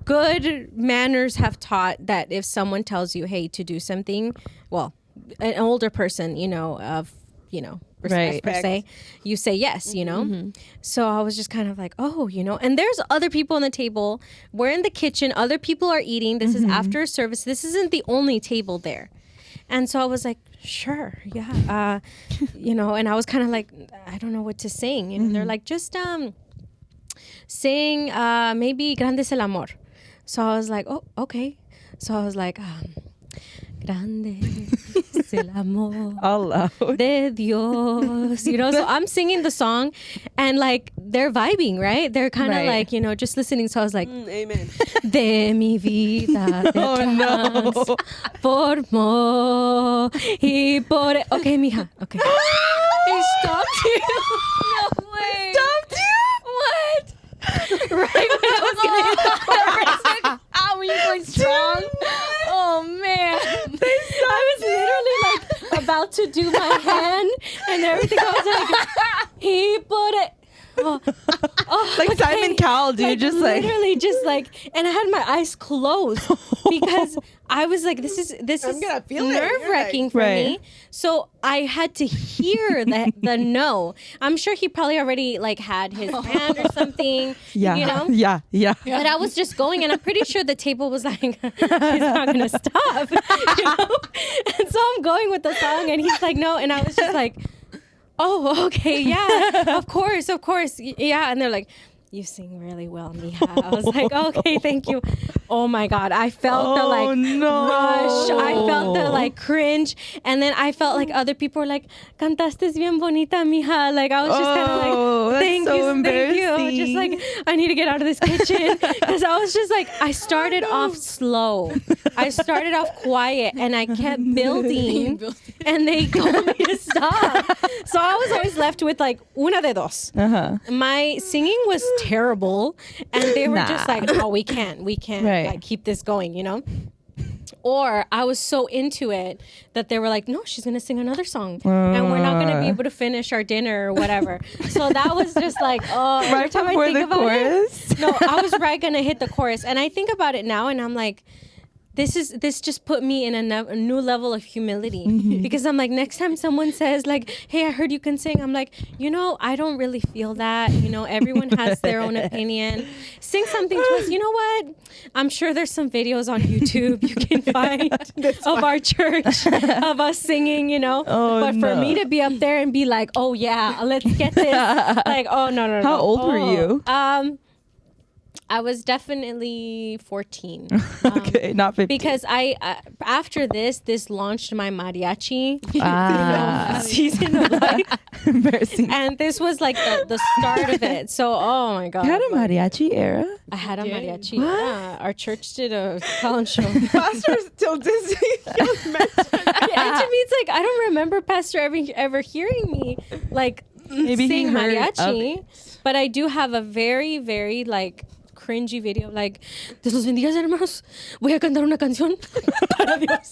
good manners have taught that if someone tells you, hey, to do something, well, an older person, you know, of, you know, respect per se, you say yes, you know. So I was just kind of like, oh, you know, and there's other people on the table. We're in the kitchen. Other people are eating. This is after a service. This isn't the only table there. And so I was like, sure, yeah, you know, and I was kind of like, I don't know what to sing. And they're like, just sing maybe Grande es el amor. So I was like, oh, okay. So I was like, Grande es el amor All loud. de Dios. You know, so I'm singing the song and like they're vibing, right? They're kind of like, you know, just listening. So I was like, Amen. de mi vida de transformó y por... Okay, mija. Okay. He stopped you. No way. Stopped you? What? Right when I was gonna hit the chorus. Were you going strong? Oh man. I was literally like about to do my hand and everything. I was like, he put it. Like Simon Cowell, dude, like, just like literally just like, and I had my eyes closed because I was like, this is gonna feel it. You're nerve-wracking like- for Right. me. So I had to hear the no. I'm sure he probably already like had his hand or something. yeah, you know. yeah. But I was just going, and I'm pretty sure the table was like, he's not gonna stop, you know. And so I'm going with the song, and he's like, no, and I was just like, oh, okay, yeah, of course, yeah. And they're like, you sing really well, mija. I was like, okay, thank you. Oh my God. I felt the like rush. I felt the like cringe. And then I felt like other people were like, cantaste bien bonita, mija. Like I was just kind of like, thank you. Just like, I need to get out of this kitchen. Because I was just like, I started off slow. I started off quiet and I kept building and they told me to stop. So I was always left with like, una de dos. My singing was terrible and they were just like, no, we can't like keep this going, you know? Or I was so into it that they were like, no, she's gonna sing another song and we're not gonna be able to finish our dinner or whatever. So that was just like, oh, every time I think about it, no, I was gonna hit the chorus. And I think about it now and I'm like, this just put me in a new level of humility because I'm like, next time someone says like, hey, I heard you can sing, I'm like, you know, I don't really feel that, you know, everyone has their own opinion. Sing something to us. You know what? I'm sure there's some videos on YouTube you can find of our church of us singing, you know. But for me to be up there and be like, oh yeah, let's get this, like, oh no. How old were you? I was definitely 14. Okay, not 15. Because after this launched my mariachi season of life. Embarrassing. And this was like the start of it. So, oh my God. You had a mariachi era? I had a mariachi era. Our church did a talent show. Pastors till this mentioned. And to me, it's like, I don't remember Pastor ever hearing me like Maybe sing he heard mariachi. But I do have a very, very like cringy video like, Dios los bendiga, hermanos. Voy a cantar una canción para Dios.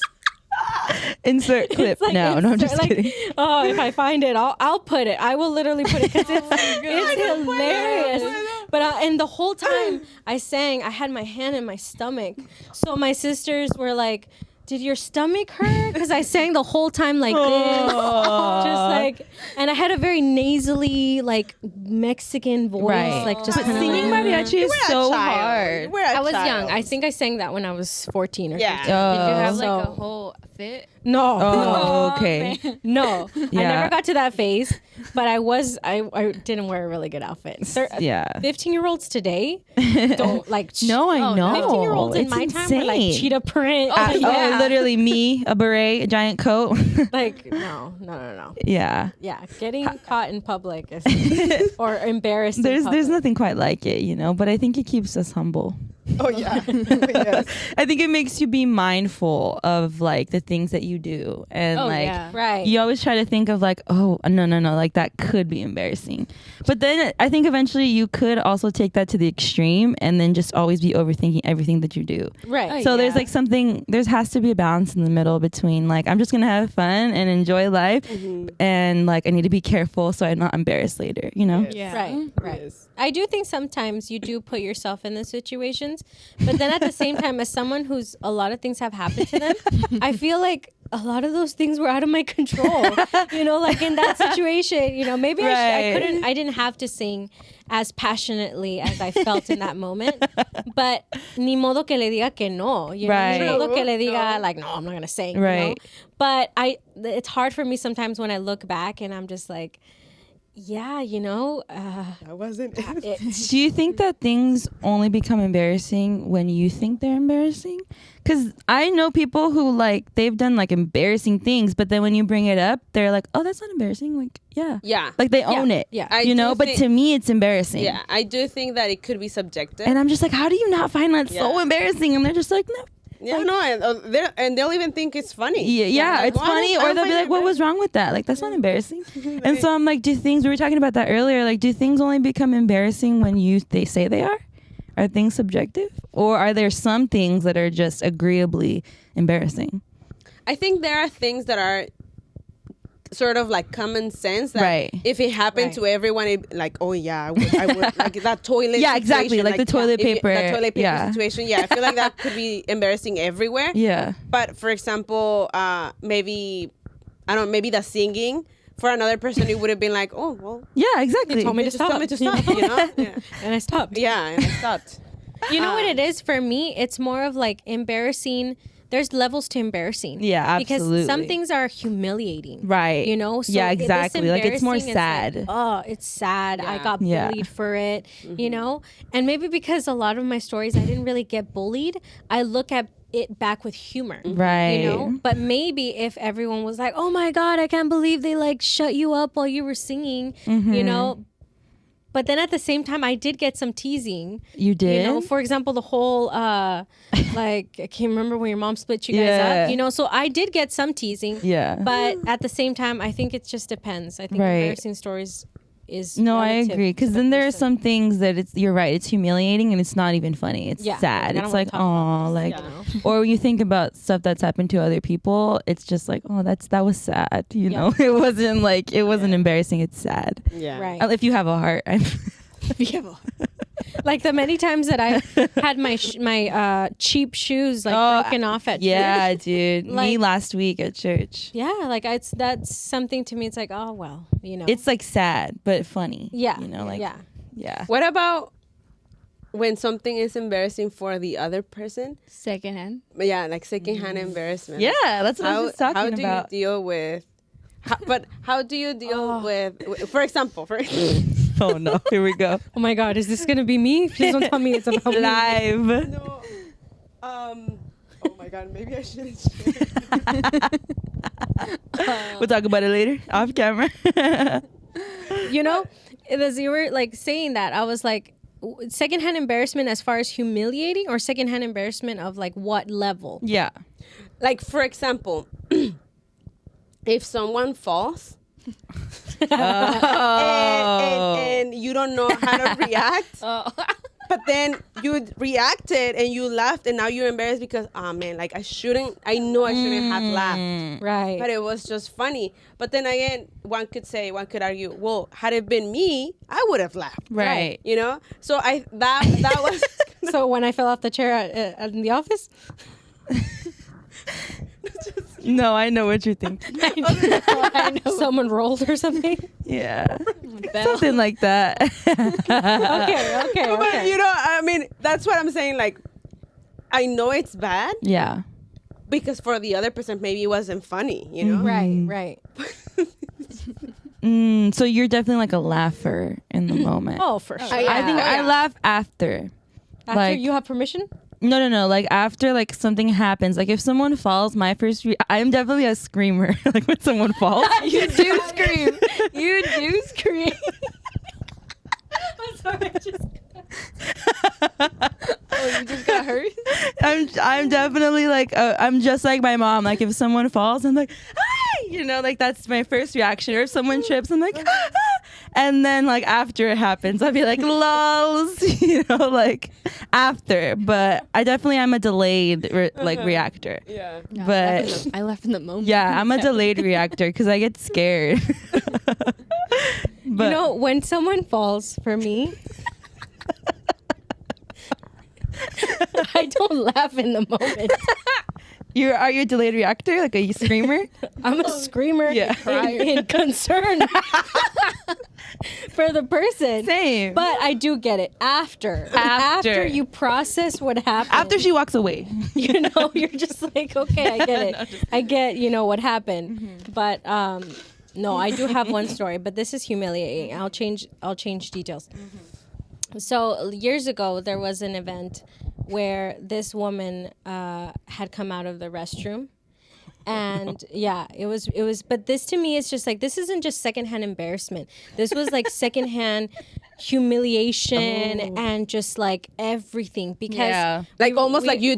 Insert clip like, now. No, I'm just like, kidding. Oh, if I find it, I'll put it. I will literally put it because it's hilarious. But and the whole time I sang, I had my hand in my stomach. So my sisters were like, did your stomach hurt? Because I sang the whole time like this. Just like, and I had a very nasally, like Mexican voice. Right. Like just But singing mariachi is so hard. I was young. I think I sang that when I was 14 or 15. Did you have like a So- whole fit? No. Oh, okay. No, I Yeah. never got to that phase, but I didn't wear a really good outfit. Yeah. 15-year-olds today don't like. No, I know. 15-year-olds in It's my time were like insane. cheetah print. Oh, literally me, a beret, a giant coat. Like no. Yeah. Yeah, getting caught in public is, or embarrassed. There's nothing quite like it, you know, but I think it keeps us humble. Oh yeah. Yes. I think it makes you be mindful of like the things that you do and right. you always try to think of like, oh no, like that could be embarrassing. But then I think eventually you could also take that to the extreme and then just always be overthinking everything that you do. Right. So there's like there has to be a balance in the middle between like, I'm just gonna have fun and enjoy life and like I need to be careful so I'm not embarrassed later, you know? Yes. Right. Yes. I do think sometimes you do put yourself in those situations, but then at the same time, as someone who's a lot of things have happened to them, I feel like a lot of those things were out of my control. You know, like in that situation, you know, maybe I didn't have to sing as passionately as I felt in that moment, but ni modo que le diga que no, you know, Right. ni modo que le diga like, no, I'm not gonna sing, Right. you know? But it's hard for me sometimes when I look back and I'm just like, yeah, you know, I wasn't. Do you think that things only become embarrassing when you think they're embarrassing? Because I know people who like they've done like embarrassing things, but then when you bring it up, they're like, "Oh, that's not embarrassing." Like, yeah, Yeah. like they own it. yeah. I you do know. But think- to me, it's embarrassing. Yeah, I do think that it could be subjective. And I'm just like, how do you not find that so Yeah. embarrassing? And they're just like, no. Yeah, no, and they'll even think it's funny. Yeah, like, it's why funny, don't- I or don't they'll be find like, it "What was wrong with that? Like, that's not embarrassing." And so I'm like, we were talking about that earlier. Like, do things only become embarrassing when they say they are? Are things subjective, or are there some things that are just agreeably embarrassing? I think there are things that are sort of like common sense that Right. if it happened to everyone, it, like, oh yeah, I would like that toilet. Yeah, exactly, situation, like the toilet if you- paper, that toilet paper yeah. situation. Yeah, I feel like that could be embarrassing everywhere. Yeah. But for example, maybe I don't know, maybe the singing. For another person, it would have been like, oh well, Yeah, exactly. told me they to just told me to stop. You know? Yeah. And I stopped. Yeah, and I stopped. You know what it is for me? It's more of like embarrassing. there's levels to embarrassing. Yeah, Because absolutely. some things are humiliating. Right. You know? So yeah, this exactly. Like it's more embarrassing is sad. like, oh, it's sad. I got Yeah. bullied for it, you know? And maybe because a lot of my stories, I didn't really get bullied, I look at it back with humor. Right. You know? But maybe if everyone was like, oh my God, I can't believe they like shut you up while you were singing, you know? But then at the same time, I did get some teasing. You did? You know, for example, the whole, like, I can't remember when your mom split you guys Yeah. up. You know, so I did get some teasing. Yeah. But at the same time, I think it just depends. I think Right. embarrassing stories is No, I relative agree. to Because the then there are person. some things that you're right. It's humiliating and it's not even funny. It's Yeah. sad. Like, I don't It's wanna like, talk about oh, this, like, you know? or when you think about stuff that's happened to other people, it's just like, oh, that was sad. You Yeah. know, it wasn't embarrassing. It's sad. Yeah. Right. If you have a heart, Like the many times that I had my cheap shoes like broken off at church. yeah, dude. Me Like- last week at church. Yeah, like that's something to me. It's like, oh well, you know. It's like sad but funny. yeah, you know, like yeah. What about when something is embarrassing for the other person? Secondhand. Yeah, like secondhand embarrassment. Yeah, that's what I was just talking how do about. you deal with? How do you deal with? For example, Oh no, here we go. Oh my God, is this gonna be me? Please don't tell me it's about me. Live. no, oh my God, maybe I shouldn't share. We'll talk about it later off camera. You know, as you were like saying that, I was like, secondhand embarrassment as far as humiliating, or secondhand embarrassment of like what level? Yeah. Like for example, if someone falls. And you don't know how to react. But then you reacted and you laughed and now you're embarrassed because, oh man, like I know I shouldn't have laughed. Right. But it was just funny. But then again, one could argue, well, had it been me, I would have laughed. Right. You know? So that was So when I fell off the chair in the office, No, I know what you're thinking. I know. Someone rolled or something. Yeah. Something like that. Okay. But you know, I mean, that's what I'm saying. Like, I know it's bad Yeah. because for the other person, maybe it wasn't funny, you know? Right. So you're definitely like a laugher in the moment. Oh, for sure. I think I laugh after. After like- you have permission? No. Like after like something happens, like if someone falls, I'm definitely a screamer. Like when someone falls. You do scream. You do scream. I'm sorry. Oh, you just got hurt? I'm definitely like I'm just like my mom. Like if someone falls, I'm like, hi, you know, like that's my first reaction. Or if someone trips, I'm like, ah! And then like after it happens, I'll be like, lols, you know, like after. But I definitely am a delayed reactor. Yeah. No, But I left in the moment. yeah, I'm a delayed reactor because I get scared. But You know, when someone falls for me, I don't laugh in the moment. are you a delayed reactor? Like a screamer? I'm a screamer Yeah. in concern for the person. Same. But I do get it after you process what happened. After she walks away. you know, you're just like, okay, I get it. I get, you know, what happened. But no, I do have one story, but this is humiliating. I'll change details. So years ago, there was an event where this woman had come out of the restroom. And yeah, it was, but this to me is just like, this isn't just secondhand embarrassment. This was like secondhand humiliation and just like everything because Like almost like you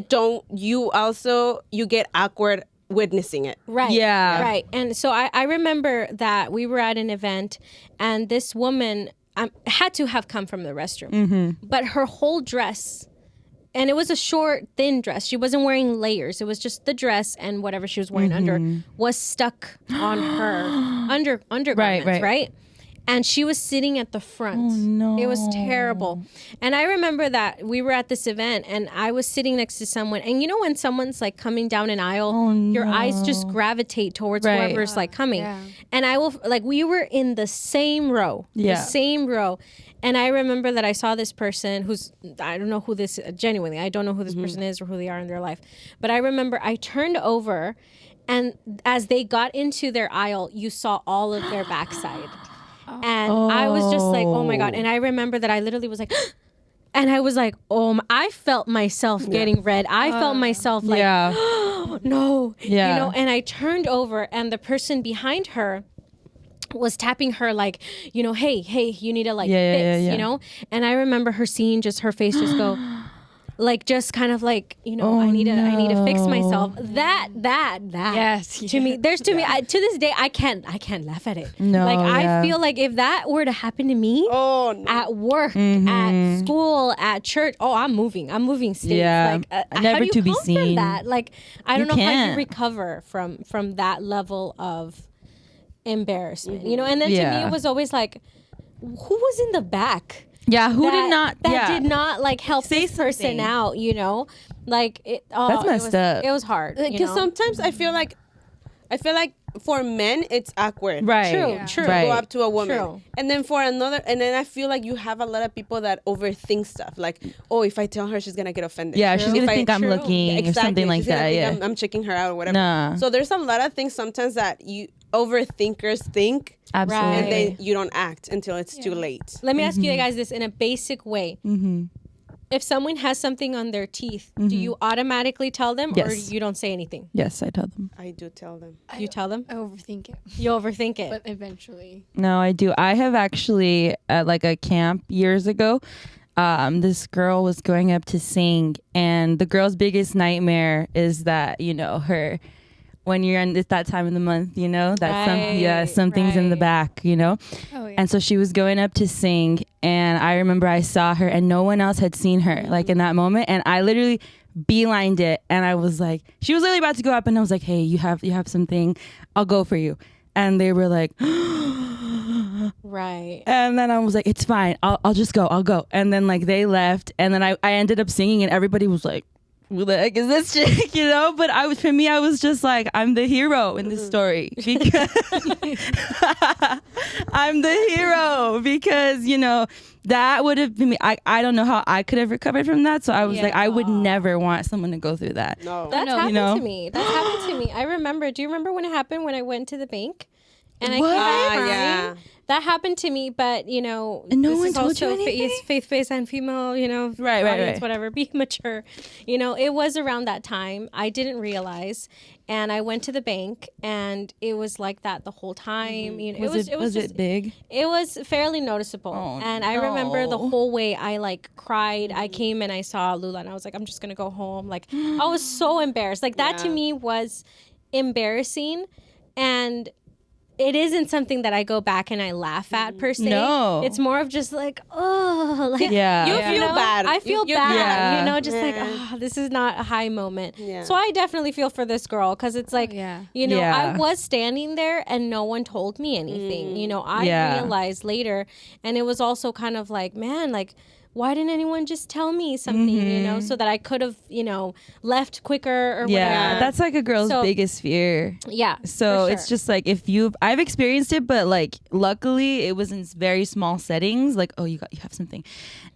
get awkward witnessing it. Right. Yeah. Right. And so I remember that we were at an event and this woman had to have come from the restroom, but her whole dress, and it was a short, thin dress. She wasn't wearing layers. It was just the dress and whatever she was wearing under was stuck on her undergarments, right? and she was sitting at the front. Oh, no. It was terrible. And I remember that we were at this event and I was sitting next to someone, and you know when someone's like coming down an aisle, your eyes just gravitate towards Right. whoever's like coming. Yeah. And I will, like, we were in the same row. Yeah. The same row. And I remember that I saw this person who's, I don't know who this, genuinely, I don't know who this person is or who they are in their life. But I remember I turned over, and as they got into their aisle, you saw all of their backside. And I was just like, oh my God. And I remember that I literally was like, and I was like, I felt myself getting red. I felt myself like, no, Yeah. you know, and I turned over, and the person behind her was tapping her like, you know, hey, you need to like fix, you know? And I remember her seeing just her face just go, like, just kind of like, you know, I need to fix myself. That Yes, to me, there's to me, to this day, I can't laugh at it. No, like, yeah. I feel like if that were to happen to me at work, at school, at church, I'm moving states. Yeah. Like, how Never do you to be come from seen. that? Like, I don't know how you can't. recover from that level of embarrassment, you know. And then to me, Yeah. it was always like, who was in the back? Yeah, who that did not? did not like help Say this person something. out, you know? Like, That's messed up. It was hard. Because sometimes I feel like for men it's awkward. Right. True, Yeah. true. To Right. go up to a woman. True. And then I feel like you have a lot of people that overthink stuff. Like, if I tell her, she's gonna get offended. Yeah, she's If gonna I- think I'm True. looking or Exactly. something like She's gonna that. think Yeah. I'm checking her out or whatever. Nah. So there's a lot of things sometimes that you overthinkers think, Absolutely. and Right. then you don't act until it's too late. Let me ask you guys this in a basic way. If someone has something on their teeth, do you automatically tell them, or Yes. you don't say anything? Yes, I tell them. I do tell them. You tell them? I overthink it, You overthink it. but eventually. No, I do. I have actually at like a camp years ago. This girl was going up to sing, and the girl's biggest nightmare is that, you know, when you're in that time of the month, you know, that something's in the right. back, you know. Oh yeah. And so she was going up to sing, and I remember I saw her, and no one else had seen her like in that moment, and I literally beelined it, and I was like, she was literally about to go up, and I was like, hey, you have something, I'll go for you. And they were like, Right. and then I was like, it's fine, I'll just go, I'll go. And then like they left, and then I ended up singing, and everybody was like, who the heck is this chick, you know? But I was just like, I'm the hero in this story, because I'm the hero, because, you know, that would have been me. I don't know how I could have recovered from that. So I was like, I would never want someone to go through that. No. That's happened You know? to me. That's happened to me. I remember. Do you remember when it happened when I went to the bank? And I What? came back Yeah. crying? That happened to me, but you know, And no this one is told you also anything? faith-based and female, you know, Right, audience, right. whatever. Be mature, you know. It was around that time. I didn't realize, and I went to the bank, and it was like that the whole time. You know, Was it was just, it big? it was fairly noticeable. Oh, and I remember the no. whole way I like cried. I came and I saw Lula, and I was like, I'm just gonna go home. Like, I was so embarrassed. Like, that to Yeah. me was embarrassing, and it isn't something that I go back and I laugh at per se. No. It's more of just like, oh, like, Yeah. You Yeah. feel bad. I feel You- bad, Yeah. you know, just like, Yeah. this is not a high moment. Yeah. So I definitely feel for this girl, because it's like, yeah. you know, Yeah. I was standing there and no one told me anything. You know, I Yeah. realized later, and it was also kind of like, man, like, why didn't anyone just tell me something, you know, so that I could have, you know, left quicker or Yeah, whatever. that's like a girl's So- biggest fear. Yeah. So for it's sure. just like, I've experienced it, but like luckily it was in very small settings. Like, oh, you have something,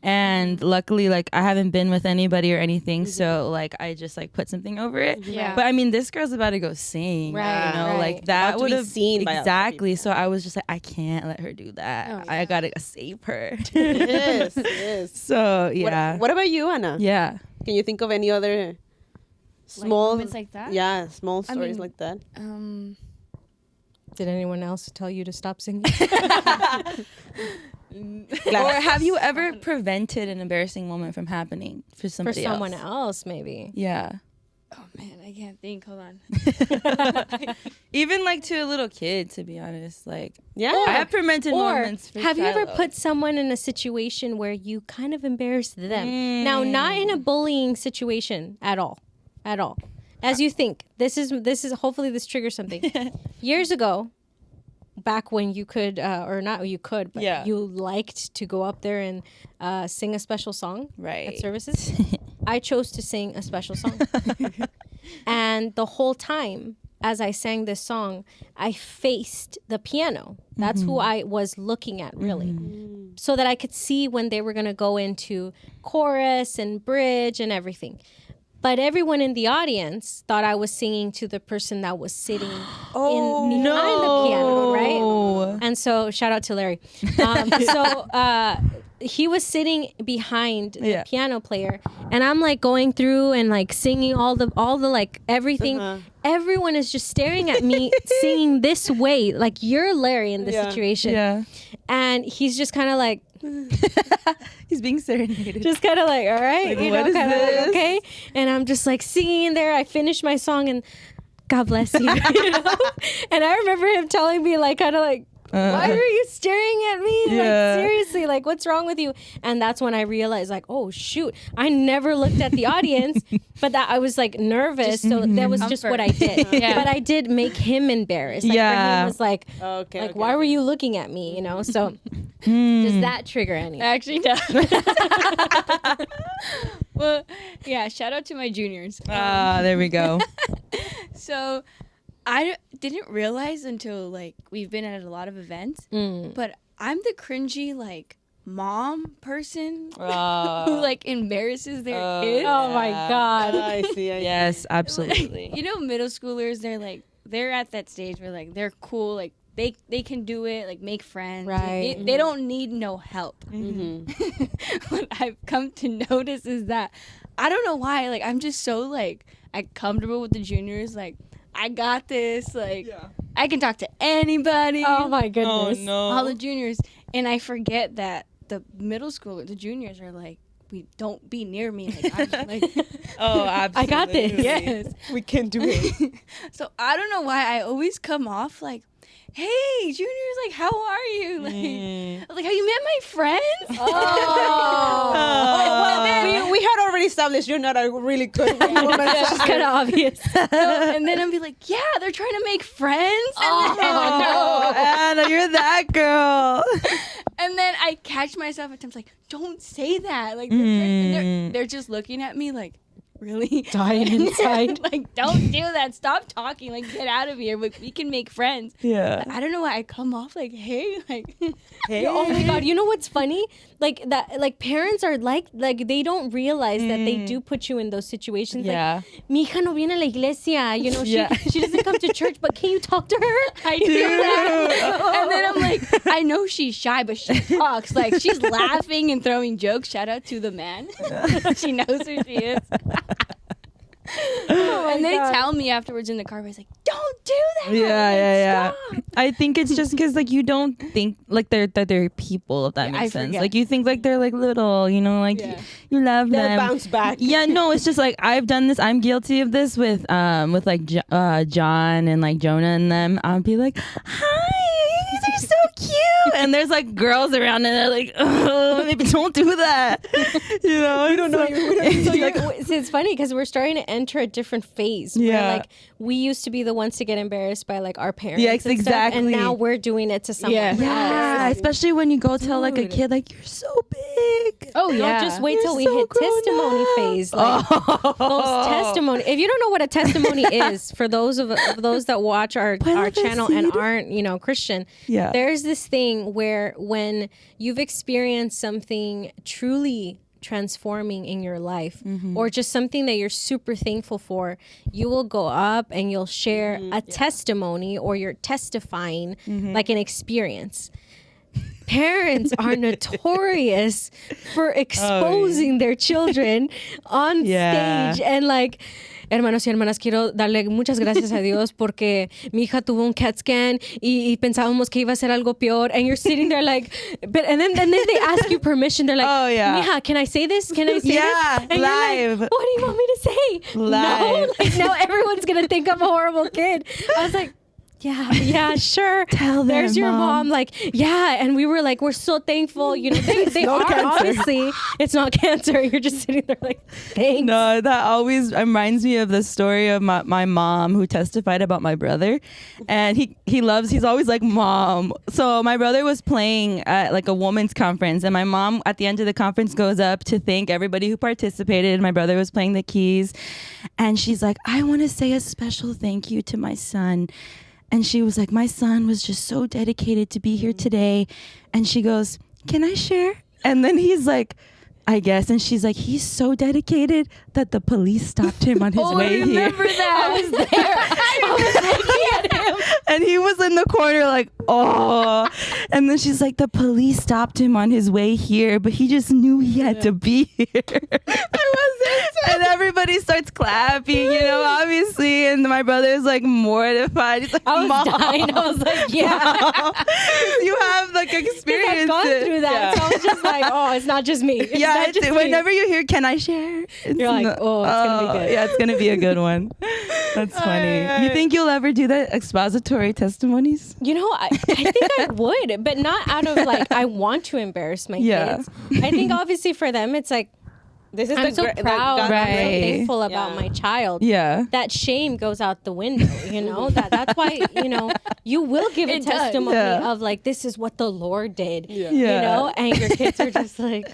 and luckily like I haven't been with anybody or anything, so like I just like put something over it. Yeah. But I mean, this girl's about to go sing, Right, You know, right. like that About to would be have seen by other exactly. So I was just like, I can't let her do that. Oh, I gotta save her. Yes, yes. So yeah, What about you, Anna? yeah. Can you think of any other small moments like that? Yeah, small stories mean- like that. Did anyone else tell you to stop singing? Or have you ever prevented an embarrassing moment from happening for For somebody someone else? else, maybe. Yeah. Oh man, I can't think. Hold on. Even like to a little kid, to be honest. Like, Yeah. I have prevented Or moments. For have you ever Shiloh. put someone in a situation where you kind of embarrassed them? Now, not in a bullying situation at all. At all. As you think. This is hopefully this triggers something. Years ago, back when you could, or not you could, but Yeah. you liked to go up there and sing a special song Right. at services. I chose to sing a special song. And the whole time, as I sang this song, I faced the piano. That's who I was looking at, really. So that I could see when they were going to go into chorus and bridge and everything. But everyone in the audience thought I was singing to the person that was sitting behind the piano, right? And so, shout out to Larry. He was sitting behind the piano player, and I'm like going through and like singing all the like everything. Everyone is just staring at me singing this way, like you're Larry in this situation. Yeah. And he's just kind of like, He's being serenaded. just kind of like, all right, Like, what is kind of like, this? okay. And I'm just like singing in there. I finished my song, and God bless you. You know? And I remember him telling me, like, kind of like, why are you staring at me? Yeah. Like, seriously, like, what's wrong with you? And that's when I realized, like, oh, shoot. I never looked at the audience, but that I was, like, nervous. So that was just what I did. Yeah. But I did make him embarrassed. Like, for him, was like, why were you looking at me? You know? So does that trigger anything? Actually, no. Well, yeah, shout out to my juniors. There we go. So I didn't realize until like we've been at a lot of events, but I'm the cringy like mom person who like embarrasses their kids. Oh my God. I see. Yes, absolutely. You know, middle schoolers, they're at that stage where like they're cool, like they can do it, like make friends. Right. They don't need no help. What I've come to notice is that I don't know why, like I'm just so like comfortable with the juniors, like I got this, like I can talk to anybody. Oh my goodness. All the juniors, and I forget that the middle school, the juniors are like, don't be near me. Like, I'm like, Oh, absolutely. I got this. yes. We can do it. So I don't know why I always come off like, hey, juniors, like, how are you? Like, I was like, have you met my friends? We had already established you're not a really good woman. It's kind of obvious. And then I'll be like, yeah, they're trying to make friends. Oh, Anna, you're that girl. And then I catch myself at times like, don't say that. Like, they're just looking at me like, really? Dying inside. Like, don't do that. Stop talking. Like, get out of here. Like, we can make friends. Yeah. But I don't know why I come off like, hey, like, Hey. Oh my God. You know what's funny? Like that, like parents are like they don't realize that they do put you in those situations. Yeah. Like, mi hija no viene a la iglesia. You know, Yeah. she doesn't come to church, but can you talk to her? I do that. And then I'm like, I know she's shy, but she talks. Like, she's laughing and throwing jokes. Shout out to the man. She knows who she is. And they tell me afterwards in the car, he's like, don't do that. Yeah. Stop. I think it's just because like you don't think like they're people, if that Yeah, makes I sense. forget. Like you think like they're like little, you know, like you love They'll them. bounce back. Yeah, no, it's just like I've done this. I'm guilty of this with like John and like Jonah and them. I'll be like, hi, you guys are so cute, and there's like girls around and they're like, oh, maybe don't do that. You know, we don't know. So it's funny because we're starting to enter a different phase. Where, Yeah. like we used to be the ones to get embarrassed by like our parents. Yes, and stuff, and exactly. now we're doing it to someone. Yeah. else. Yeah, especially when you go tell like a Dude. kid like you're so big. Oh, Don't yeah. just wait till You're we so hit grown testimony up. phase. Like, those testimony. If you don't know what a testimony is, for those of those that watch our Plant the channel and seed. aren't Christian, Yeah. there's this thing where when you've experienced something truly transforming in your life or just something that you're super thankful for, you will go up and you'll share a testimony or you're testifying like an experience. Parents are notorious for exposing their children on Yeah. stage and like, hermanos y hermanas, quiero darle muchas gracias a Dios porque mi hija tuvo un CAT scan y pensábamos que iba a ser algo peor, and you're sitting there like, but and then they ask you permission. They're like, Oh, yeah. mija, can I say this? Can I say Yeah, this? And live. you're like, what do you want me to say? Live. No, like now everyone's gonna think I'm a horrible kid. I was like, yeah, sure. Tell them, There's your Mom. mom. Like, yeah. And we were like, we're so thankful. You know, they are, obviously. It's not cancer. You're just sitting there like, thanks. No, that always reminds me of the story of my mom who testified about my brother. And he's always like, Mom. So my brother was playing at like a women's conference, and my mom at the end of the conference goes up to thank everybody who participated. My brother was playing the keys, and she's like, I want to say a special thank you to my son. And she was like, my son was just so dedicated to be here today. And she goes, can I share? And then he's like, I guess. And she's like, he's so dedicated that the police stopped him on his way here. I remember that. I was there. I was looking at him. And he was in the corner like, oh. And then she's like, the police stopped him on his way here, but he just knew he had to be here. And everybody starts clapping, you know, obviously. And my brother's like mortified. He's like, I was Mom. dying. I was like, yeah. You have like experience. I've gone through that. So I was just like, oh, it's not just me. Whenever you hear, can I share? You're like, oh, it's going to be good. Yeah, it's going to be a good one. That's funny. You think you'll ever do that expository testimonies? You know, I think I would, but not out of like, I want to embarrass my kids. I think obviously for them, it's like, this is I'm so the proud, I'm so Right. thankful about my child. Yeah. That shame goes out the window, you know? That's why, you know, you will give a It does. testimony Yeah. of like, this is what the Lord did, you Yeah. know? And your kids are just like,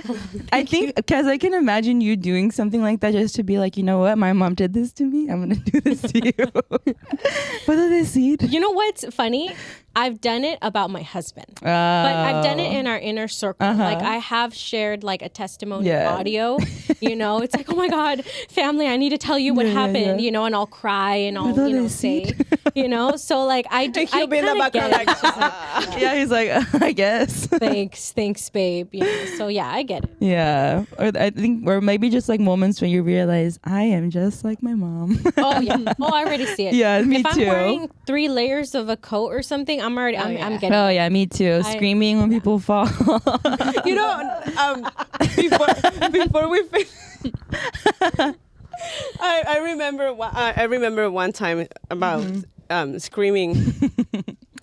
I think, because I can imagine you doing something like that just to be like, you know what, my mom did this to me, I'm going to do this to you. Puedo decir. you know what's funny? I've done it about my husband, but I've done it in our inner circle. Like I have shared like a testimony audio, you know, it's like, oh my God, family, I need to tell you what happened, you know, and I'll cry and I'll, you know, say, you know, so like I do, I He'll be in the kinda background get it. like, She's like, Yeah, he's like, I guess. thanks, babe. You know, so yeah, I get it. Yeah. Or I think, or maybe just like moments when you realize, I am just like my mom. Oh yeah. Oh, I already see it. Yeah, me if I'm too. wearing 3 layers of a coat or something, I'm already, I'm getting Oh it. yeah, me too. Screaming when people fall. you know, before we finish, I remember one time about screaming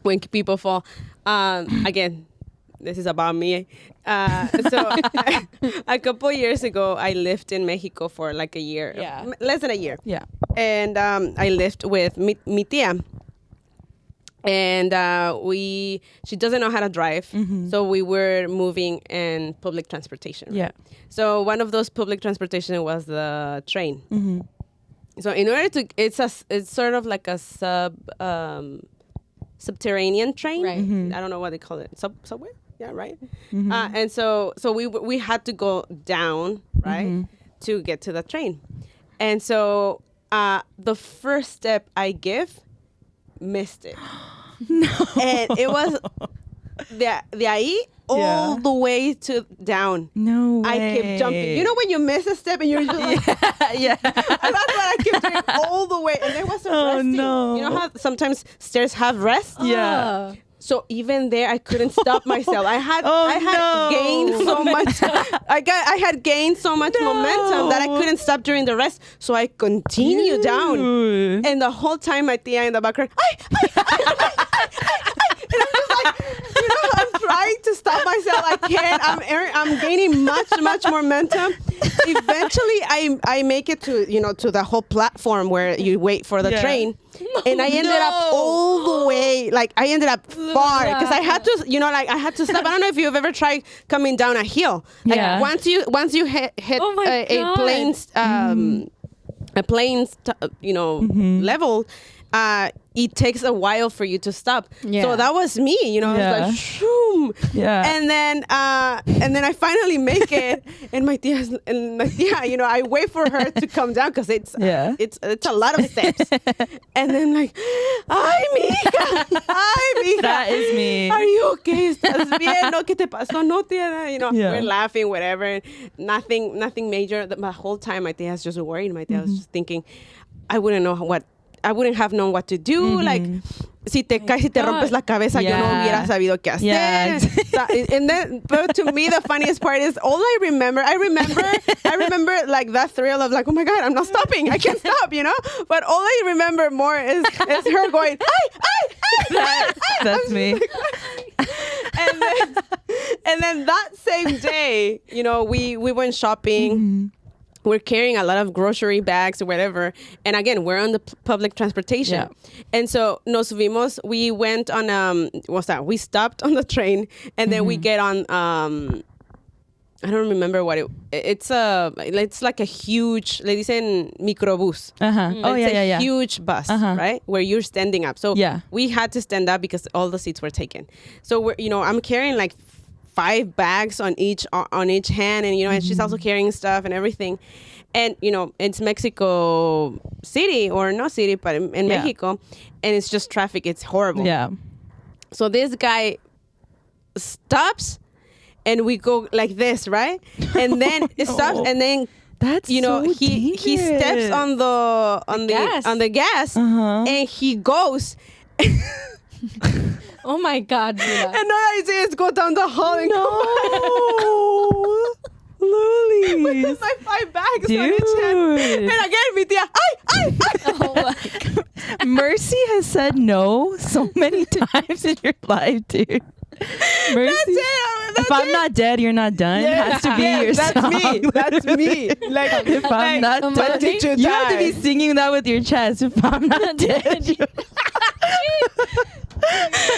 when people fall. Again, this is about me. So a couple years ago, I lived in Mexico for like a year, less than a year. Yeah. And I lived with mi tía. And she doesn't know how to drive, so we were moving in public transportation. Right? Yeah. So one of those public transportation was the train. So in order to, it's sort of like a subterranean train. Right. I don't know what they call it. Subway. Yeah. Right. And so we had to go down, right, to get to the train. And so the first step I give, missed it. No. And it was de ahí all the way to down. No way. I kept jumping. You know when you miss a step and you're just like, Yeah. and that's what I kept doing all the way. And there wasn't resting. no. You know how sometimes stairs have rest? Yeah. So even there, I couldn't stop myself. I had no. gained so much. I had gained so much momentum that I couldn't stop during the rest. So I continued down, and the whole time my tia in the background, and I'm just like, you know, I'm trying to stop myself. I can't. I'm gaining much momentum. Eventually, I make it to to the whole platform where you wait for the train. And I ended up all the way, like I ended up far because I had to, I had to stop. I don't know if you've ever tried coming down a hill. Like once you hit a plane's level, it takes a while for you to stop. So that was me, it was like shoom. And then I finally make it, and my tia, I wait for her to come down because it's a lot of steps. And then like, ay, mija. That is me. Are you okay? ¿Estás bien? No, ¿qué te pasó? No, tía. We're laughing, whatever. Nothing major. The whole time my tia was just worried. My tia was just thinking, I wouldn't have known what to do. Like, si te caes, si te rompes la cabeza, yo no hubiera sabido qué hacer. And then, but to me, the funniest part is all I remember like that thrill of like, oh my God, I'm not stopping. I can't stop, But all I remember more is her going, ay, ay, ay. That's me. And then that same day, you know, we went shopping. We're carrying a lot of grocery bags or whatever. And again, we're on the public transportation. Yeah. And so nos vimos, we went on, what's that? We stopped on the train and then we get on, I don't remember what it's like a huge, le dicen microbus. Oh, It's yeah. a huge bus, right? Where you're standing up. So Yeah. we had to stand up because all the seats were taken. So we're, you know, I'm carrying like 5 bags on each hand, and you know, and she's also carrying stuff and everything. And you know, it's Mexico City, or no city, but in Mexico, and it's just traffic. It's horrible. Yeah. So this guy stops, and we go like this, right? And then it stops, and then That's you know, so he steps dangerous. on the gas, and he goes. Oh my God, Lula. And all I see is go down the hall and Luli. with my 5 bags on each hand. And again, mi tía, ay. Mercy has said no so many times in your life, dude. Mercy. That's it. If I'm not dead, you're not done. Has to be your That's song. me. That's me. Like, If I'm not dead, you have to be singing that with your chest. If I'm not dead,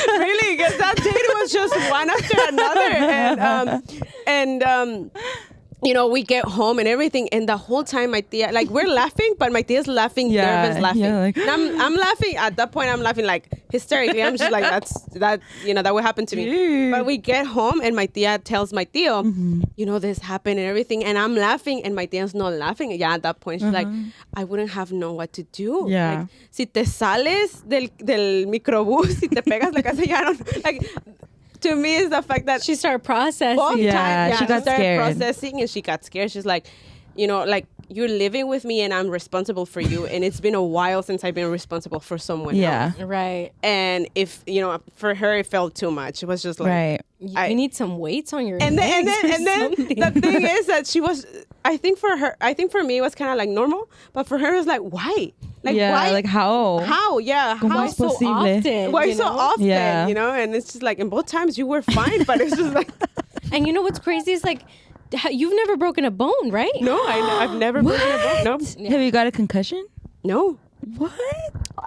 really, because that date was just one after another, and you know, we get home and everything, and the whole time my tia, like, we're laughing, but my tia's laughing, nervous laughing. Yeah, like, and I'm laughing at that point. I'm laughing like hysterically. I'm just like, that you know, that would happen to me. Dude. But we get home and my tia tells my tío, you know, this happened and everything, and I'm laughing and my tia's not laughing. Yeah, at that point she's like, I wouldn't have known what to do. Yeah. Like, si te sales del microbús, si te pegas la casa, ya don't, like, to me is the fact that She started processing. both Yeah, times, she got started scared. processing, and she got scared. She's like, you know, like, you're living with me and I'm responsible for you, and it's been a while since I've been responsible for someone yeah. else. Right. And if, you know, for her it felt too much. It was just like, Right. You need some weights on your and then something. the thing is that she was, I think for me it was kind of like normal, but for her it was like, why? Like, Yeah, why? like how? How? Yeah. ¿Cómo How es so posible? often? Why you so know? often? Yeah. You know, and it's just like, in both times you were fine, but it's just like, And you know what's crazy is like, you've never broken a bone, right? no, I've never broken a bone. No. Have you got a concussion? No. What?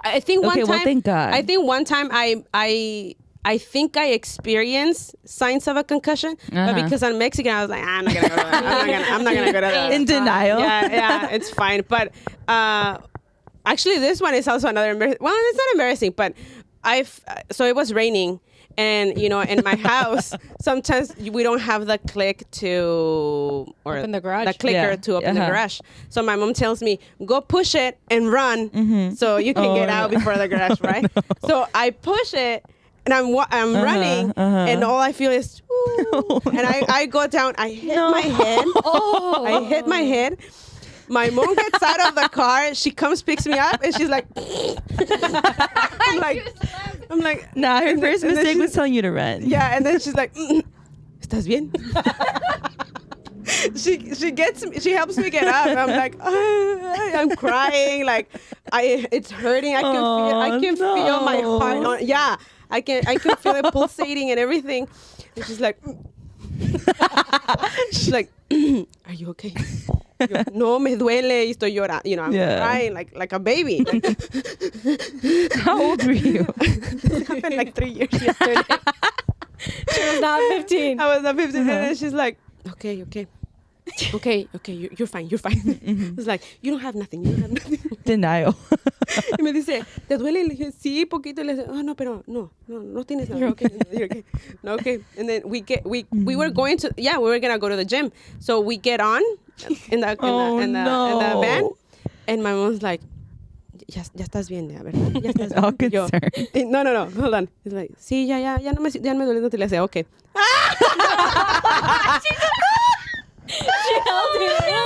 I think one Okay, time. well, thank God. I think one time I think I experienced signs of a concussion, but because I'm Mexican, I was like, I'm not gonna go to that. I'm not gonna go to that. In denial. Yeah, it's fine. But actually, this one is also another well, it's not embarrassing, but so it was raining. And, you know, in my house, sometimes we don't have the click to, or Open the garage. the clicker Yeah. to open the garage. So my mom tells me, go push it and run so you can get out before the garage, right? So I push it and I'm running and all I feel is, ooh, and I go down, I hit my head. I hit my head. My mom gets out of the car. She comes, picks me up, and she's like, I'm like, Nah, her and first then mistake she's- was telling you to run. Yeah, and then she's like, ¿Estás bien? She helps me get up. I'm like, I'm crying, like it's hurting. I can feel my heart. I can feel it pulsating and everything. And she's like, are you okay? Yo, no, me duele y estoy llorando. You know, I'm crying like a baby. How old were you? This happened like 3 years yesterday. She was not 15. I was not 15, and then she's like, okay, you're fine. It's like, you don't have nothing. Denial. Y me dice, ¿te duele? Le dije, sí, poquito. Le dije, no, pero no tienes nada. You're okay. No, okay. And then we were going to, we were gonna go to the gym. So we get on in the van, and my mom's like, ya estás bien, ¿verdad? Ya estás All bien. Yo, concerned. no, hold on. It's like, sí, ya me duele. No te le hace, okay. She held it in.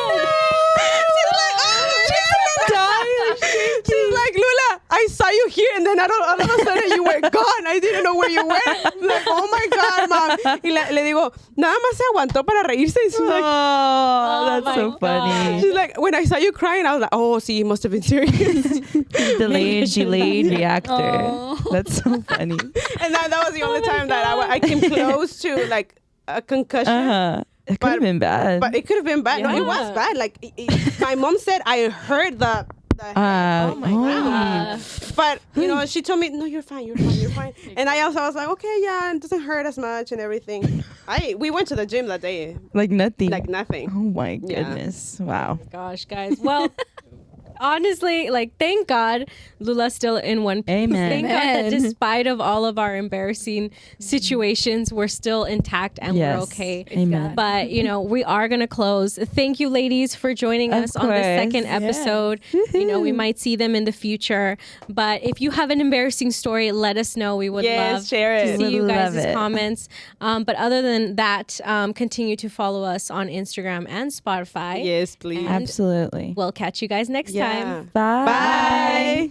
She's like, Lula, I I saw you here, and then all of a sudden you were gone. I didn't know where you were. I'm like, oh my God, Mom. Y le digo, nada más se aguantó para reírse. And she's like, that's so funny. she's like, when I saw you crying, I was like, oh, see, he must have been serious. Delayed reactor. Oh. That's so funny. And that was the only time that I came close to like a concussion. It could have been bad. But it could have been bad. No, it was bad. Like my mom said, I heard the Oh my God. But you know, she told me, no, you're fine. And I was like, okay, yeah, it doesn't hurt as much and everything. We went to the gym that day. Like nothing. Oh My goodness. Wow. Gosh, guys. Well, honestly, like, thank God Lula's still in one piece. Amen. Thank God that despite of all of our embarrassing situations, we're still intact and we're okay. Amen. But, you know, we are going to close. Thank you, ladies, for joining us on the second episode. You know, we might see them in the future. But if you have an embarrassing story, let us know. We would love share to it. see you Would love guys' it. comments. But other than that, continue to follow us on Instagram and Spotify. Yes, please. Absolutely. We'll catch you guys next time. Bye. Bye.